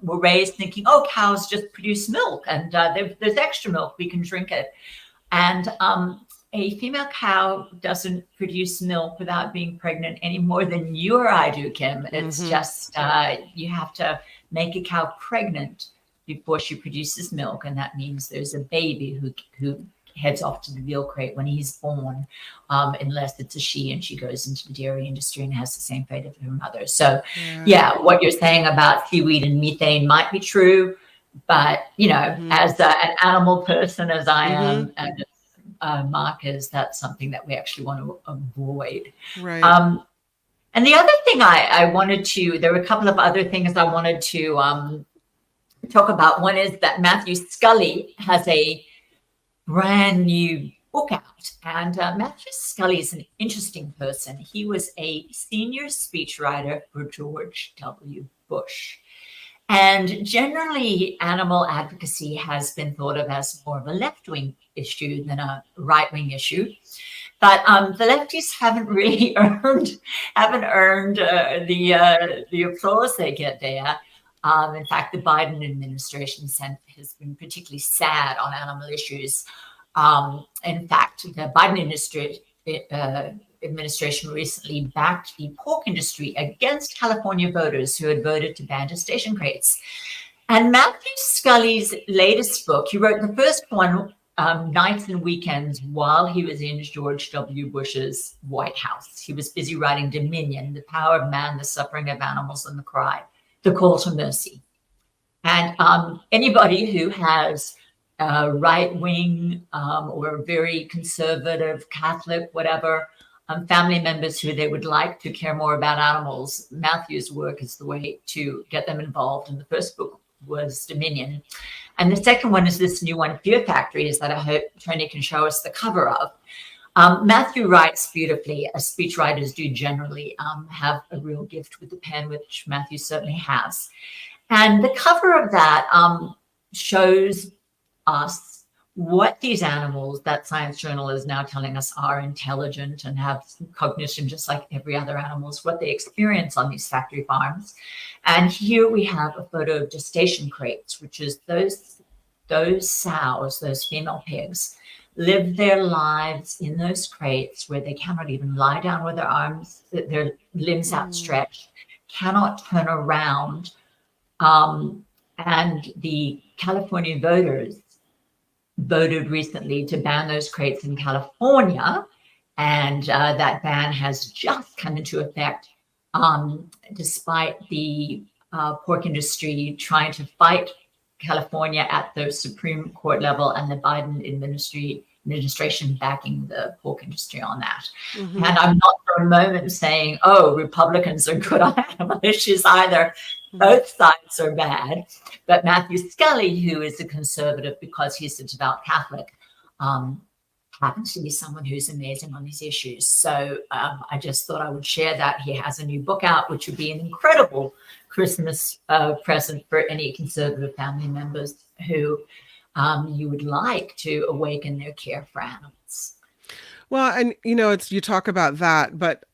were raised thinking, oh, cows just produce milk and there's extra milk, we can drink it. And a female cow doesn't produce milk without being pregnant any more than you or I do, Kim. It's just you have to make a cow pregnant before she produces milk, and that means there's a baby who heads off to the veal crate when he's born, unless it's a she and she goes into the dairy industry and has the same fate of her mother. So, what you're saying about seaweed and methane might be true. But, as an animal person, as I am, and Mark is, that's something that we actually want to avoid. Right. And the other thing I wanted to, there were a couple of other things I wanted to talk about. One is that Matthew Scully has a brand new book out. And Matthew Scully is an interesting person. He was a senior speechwriter for George W. Bush. And generally, animal advocacy has been thought of as more of a left-wing issue than a right-wing issue. But the lefties haven't really earned the applause they get there. In fact, the Biden administration has been particularly sad on animal issues. In fact, the Biden administration recently backed the pork industry against California voters who had voted to ban gestation crates. And Matthew Scully's latest book, he wrote the first one nights and weekends while he was in George W. Bush's White House. He was busy writing Dominion, The Power of Man, The Suffering of Animals, and The Call to Mercy. And anybody who has right-wing or very conservative, Catholic, whatever, family members who they would like to care more about animals, Matthew's work is the way to get them involved. And the first book was Dominion. And the second one is this new one, Fear Factories, that I hope Tony can show us the cover of. Matthew writes beautifully, as speechwriters do generally, have a real gift with the pen, which Matthew certainly has. And the cover of that shows us what these animals that Science Journal is now telling us are intelligent and have cognition just like every other animals, what they experience on these factory farms. And here we have a photo of gestation crates, which is those sows, those female pigs, live their lives in those crates where they cannot even lie down with their arms, their limbs outstretched, cannot turn around. And the California voters voted recently to ban those crates in California. And that ban has just come into effect, despite the pork industry trying to fight California at the Supreme Court level and the Biden administration backing the pork industry on that. Mm-hmm. And I'm not for a moment saying, oh, Republicans are good on animal issues either. Both sides are bad. But Matthew Scully, who is a conservative because he's a devout Catholic, happens to be someone who's amazing on these issues. So I just thought I would share that. He has a new book out, which would be an incredible Christmas present for any conservative family members who you would like to awaken their care for animals. Well, and you talk about that, but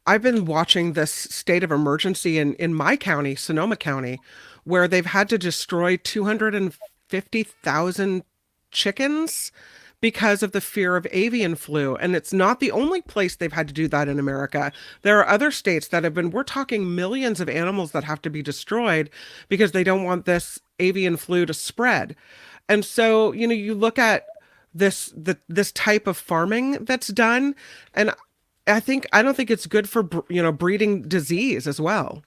I've been watching this state of emergency in my county, Sonoma County, where they've had to destroy 250,000 chickens because of the fear of avian flu. And it's not the only place they've had to do that in America. There are other states that we're talking millions of animals that have to be destroyed because they don't want this avian flu to spread. And so, you look at this type of farming that's done, and I don't think it's good for, breeding disease as well.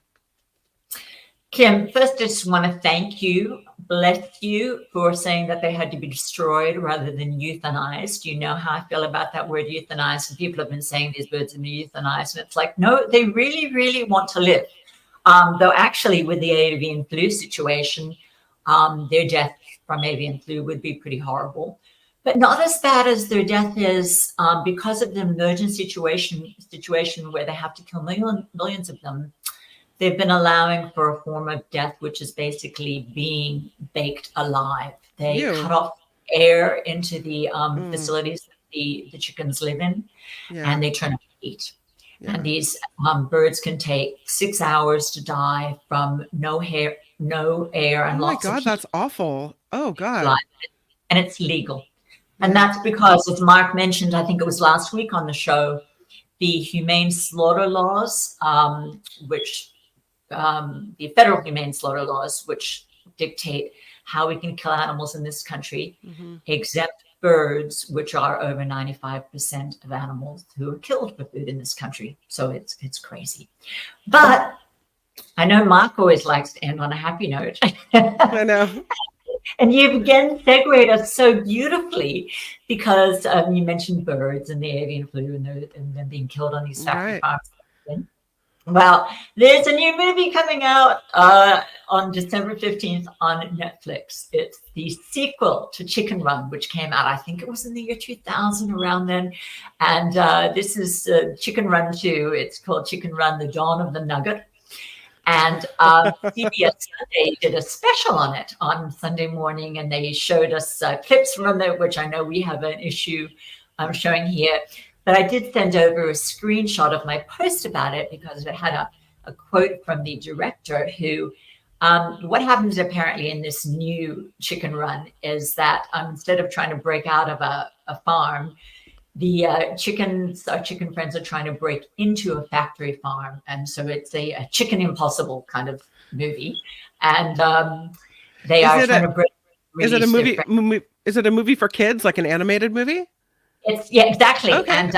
Kim, first, I just want to thank you, bless you, for saying that they had to be destroyed rather than euthanized. You know how I feel about that word euthanized. And people have been saying these birds are euthanized. And it's like, no, they really, really want to live. Though actually with the avian flu situation, their death from avian flu would be pretty horrible. But not as bad as their death is because of the emergent situation where they have to kill millions of them. They've been allowing for a form of death, which is basically being baked alive. They cut off air into the facilities that the chickens live in, and they turn up the heat. Yeah. And these birds can take 6 hours to die from no air, and lots of heat. Oh my God, that's awful. Oh God. And it's legal. And that's because, as Mark mentioned, I think it was last week on the show, the humane slaughter laws, the federal humane slaughter laws, which dictate how we can kill animals in this country, exempt birds, which are over 95% of animals who are killed for food in this country. So it's crazy. But I know Mark always likes to end on a happy note. I know. And you've again segued us so beautifully because you mentioned birds and the avian flu and them being killed on these factory farms. Well, there's a new movie coming out on December 15th on Netflix. It's the sequel to Chicken Run, which came out, I think it was in the year 2000, around then. And this is Chicken Run 2. It's called Chicken Run, The Dawn of the Nugget. And CBS Sunday did a special on it on Sunday morning, and they showed us clips from it, which I know we have an issue showing here. But I did send over a screenshot of my post about it because it had a quote from the director who, what happens apparently in this new Chicken Run is that instead of trying to break out of a farm, the chicken friends are trying to break into a factory farm. And so it's a Chicken Impossible kind of movie. And they are trying to break. Is it a movie? Is it a movie for kids, like an animated movie? Yeah, exactly. Okay, and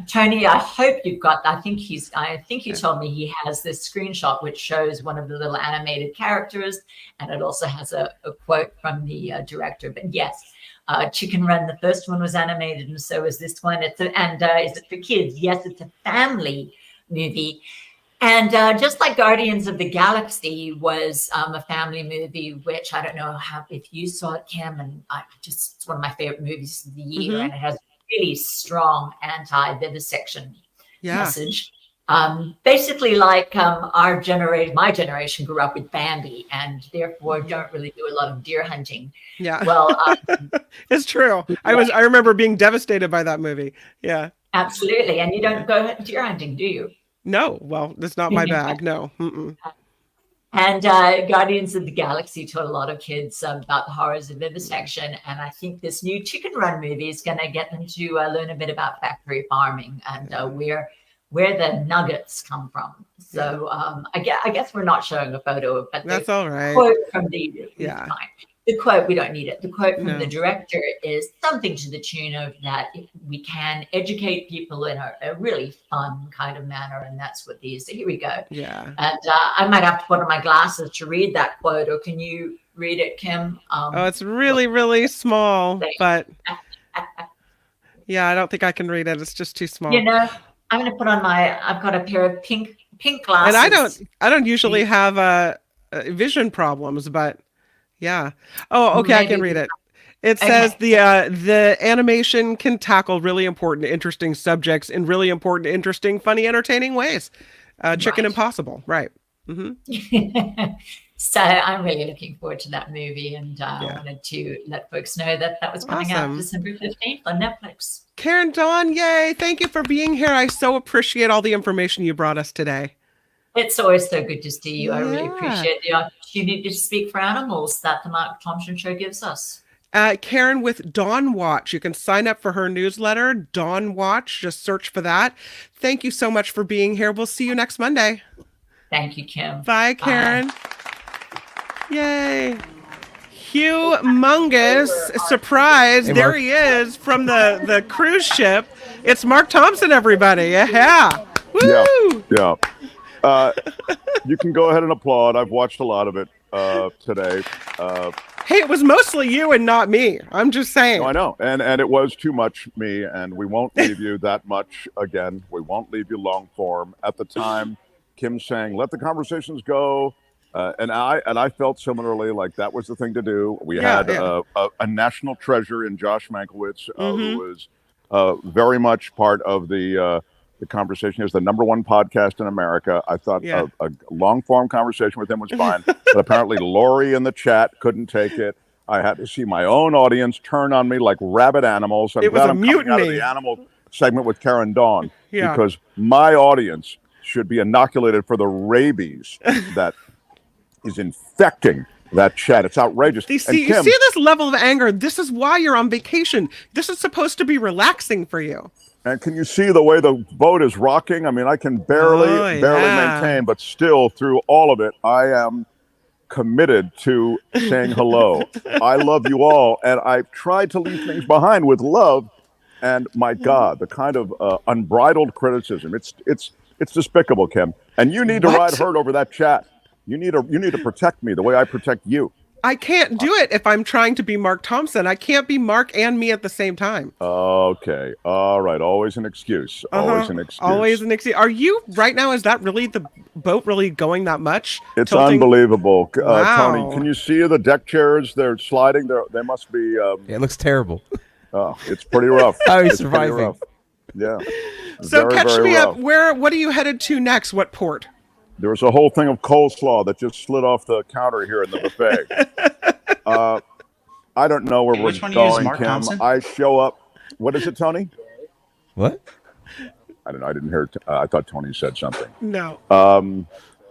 Tony, I hope you've got. I think he told me he has this screenshot which shows one of the little animated characters, and it also has a quote from the director. But yes, Chicken Run, the first one was animated, and so is this one. Is it for kids? Yes, it's a family movie. And just like Guardians of the Galaxy was a family movie, which I don't know if you saw it, Kim, and it's one of my favorite movies of the year, and it has a really strong anti-vivisection message. Basically, like my generation grew up with Bambi, and therefore don't really do a lot of deer hunting. Yeah, well, it's true. I remember being devastated by that movie. Yeah, absolutely. And you don't go deer hunting, do you? No, well, that's not my bag. No. Mm-mm. And Guardians of the Galaxy taught a lot of kids about the horrors of vivisection. And I think this new Chicken Run movie is going to get them to learn a bit about factory farming and where the nuggets come from. So I guess we're not showing a photo, but that's all right. Quote from the quote, we don't need it. The quote from the director is something to the tune of that we can educate people in a really fun kind of manner. And that's what these, so here we go. Yeah. And I might have to put on my glasses to read that quote, or can you read it, Kim? It's really, really small, but yeah, I don't think I can read it. It's just too small. You know, I'm going to put on I've got a pair of pink glasses. And I don't usually have vision problems, but yeah. Oh, okay. Maybe. I can read it. It says the animation can tackle really important, interesting subjects in really important, interesting, funny, entertaining ways. Chicken Impossible. Right. Mm-hmm. So I'm really looking forward to that movie, and I wanted to let folks know that was coming out December 15th on Netflix. Karen Dawn, yay. Thank you for being here. I so appreciate all the information you brought us today. It's always so good to see you. I really appreciate the opportunity to speak for animals that the Mark Thompson Show gives us. Karen with Dawn Watch. You can sign up for her newsletter, Dawn Watch. Just search for that. Thank you so much for being here. We'll see you next Monday. Thank you, Kim. Bye, Karen. Bye. Yay. Humongous surprise. Hey, there he is from the cruise ship. It's Mark Thompson, everybody. Yeah. Woo! Yeah. You can go ahead and applaud. I've watched a lot of it today. Hey, it was mostly you and not me. I'm just saying. No, I know. And it was too much me, and we won't leave you that much again. We won't leave you long form. At the time, Kim saying, let the conversations go. And I felt similarly, like that was the thing to do. We had a national treasure in Josh Mankiewicz, who was very much part of the conversation. Is the #1 podcast in America. I thought a long form conversation with him was fine, but apparently Lori in the chat couldn't take it. I had to see my own audience turn on me like rabid animals. I'm glad I'm coming out of the animal segment with Karen Dawn because my audience should be inoculated for the rabies that is infecting that chat. It's outrageous. You see this level of anger? This is why you're on vacation. This is supposed to be relaxing for you. And can you see the way the boat is rocking? I mean, I can barely maintain, but still through all of it, I am committed to saying hello. I love you all. And I've tried to leave things behind with love. And my God, the kind of unbridled criticism, it's despicable, Kim. And you need to ride herd over that chat. You need to protect me the way I protect you. I can't do it if I'm trying to be Mark Thompson. I can't be Mark and me at the same time. Okay. All right. Always an excuse. Always an excuse. Always an excuse. Are you right now? Is that really the boat really going that much? It's unbelievable. Wow. Tony, can you see the deck chairs? They're sliding. They must be. It looks terrible. Oh, it's pretty rough. How are you surviving? Yeah. So catch me up. What are you headed to next? What port? There was a whole thing of coleslaw that just slid off the counter here in the buffet. I don't know where we're going, Kim. Thompson? I show up. What is it, Tony? What? I don't know. I didn't hear. I thought Tony said something. No.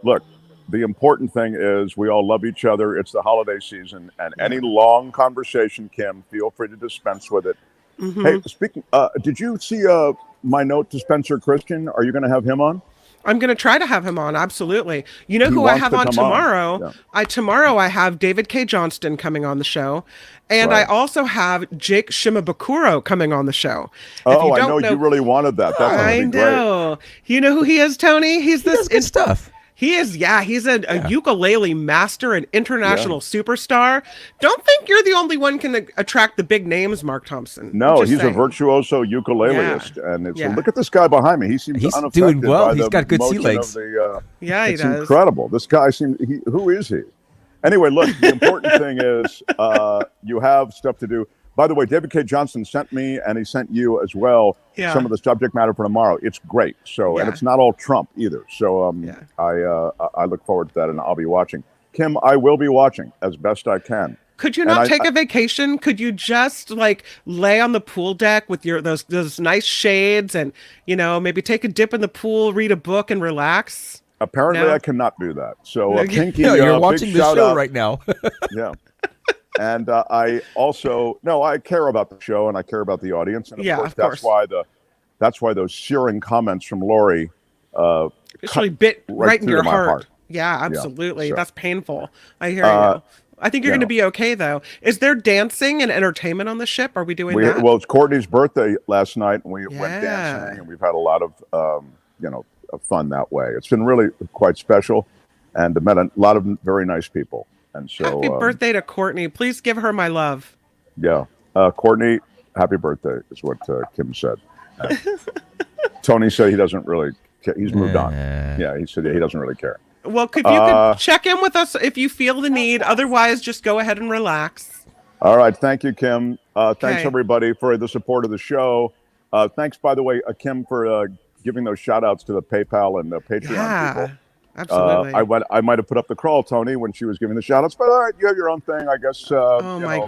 Look, the important thing is we all love each other. It's the holiday season, and any long conversation, Kim, feel free to dispense with it. Mm-hmm. Hey, speaking. Did you see my note to Spencer Christian? Are you going to have him on? I'm going to try to have him on. Absolutely. You know who I have on tomorrow? Tomorrow I have David K. Johnston coming on the show. And I also have Jake Shimabukuro coming on the show. Oh, I know you really wanted that. That's I know. Great. You know who he is, Tony? He's this good stuff. He is, yeah. He's a ukulele master, an international superstar. Don't think you're the only one can attract the big names, Mark Thompson. No, he's a virtuoso ukuleleist, and it's look at this guy behind me. He seems unaffected doing well. by He's the got good sea motion legs. of the, yeah, he it's does. incredible. This guy seems. Who is he? Anyway, look. The important thing is you have stuff to do. By the way, David K. Johnson sent me, and he sent you as well, some of the subject matter for tomorrow. It's great. So, and it's not all Trump either. So, I look forward to that, and I'll be watching. Kim, I will be watching as best I can. Could you not take a vacation? Could you just like lay on the pool deck with your those nice shades, and maybe take a dip in the pool, read a book, and relax? Apparently, I cannot do that. So, Pinky, you're watching the show right now. Yeah. And I also I care about the show and I care about the audience, and of course that's why those searing comments from Lori it's really bit right in your heart. Yeah, absolutely. That's painful. I hear you. I think you're going to be okay though. Is there dancing and entertainment on the ship? Are we doing that? Well, it's Courtney's birthday last night, and we went dancing, and we've had a lot of of fun that way. It's been really quite special, and met a lot of very nice people. And so, happy birthday to Courtney. Please give her my love. Yeah. Courtney, happy birthday is what Kim said. Tony said he doesn't really care. He's moved on. Yeah, he said he doesn't really care. Well, if you could check in with us if you feel the need. Otherwise, just go ahead and relax. All right. Thank you, Kim. Thanks, everybody, for the support of the show. Thanks, by the way, Kim, for giving those shout-outs to the PayPal and the Patreon people. Absolutely. I might have put up the crawl, Tony, when she was giving the shout outs, but all right, you have your own thing, I guess. Oh my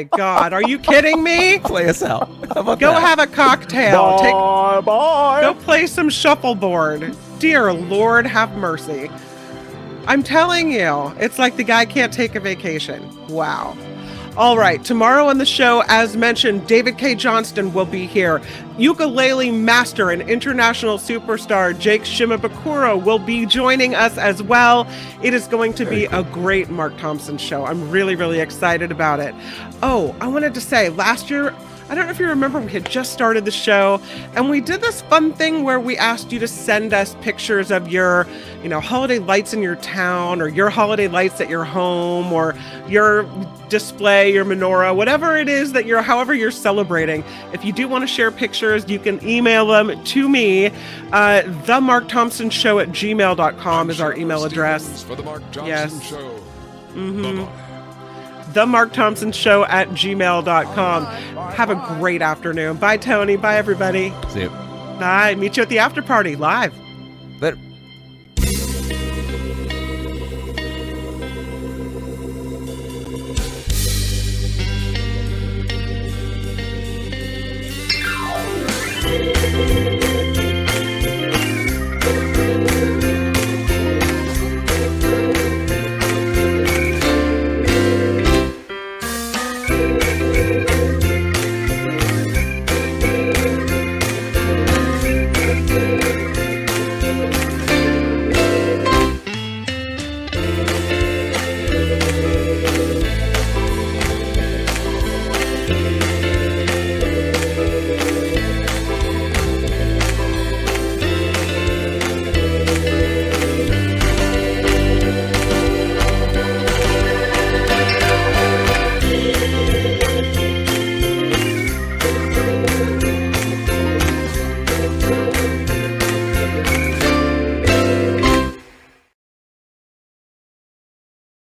God. Are you kidding me? Play us out. Go have a cocktail. Bye. Go play some shuffleboard. Dear Lord, have mercy. I'm telling you, it's like the guy can't take a vacation. Wow. All right, tomorrow on the show, as mentioned, David K. Johnston will be here. Ukulele master and international superstar Jake Shimabukuro will be joining us as well. It is going to be a great Mark Thompson show. I'm really, really excited about it. Oh, I wanted to say, last year, I don't know if you remember, we had just started the show, and we did this fun thing where we asked you to send us pictures of your, holiday lights in your town, or your holiday lights at your home, or your display, your menorah, whatever it is that however you're celebrating. If you do want to share pictures, you can email them to me. themarkthompsonshow@gmail.com is our email address. For the Mark Thompson Show. Mm-hmm. themarkthompsonshow@gmail.com. Have a great afternoon. Bye, Tony. Bye, everybody. See you. Bye. Meet you at the after party live. Later.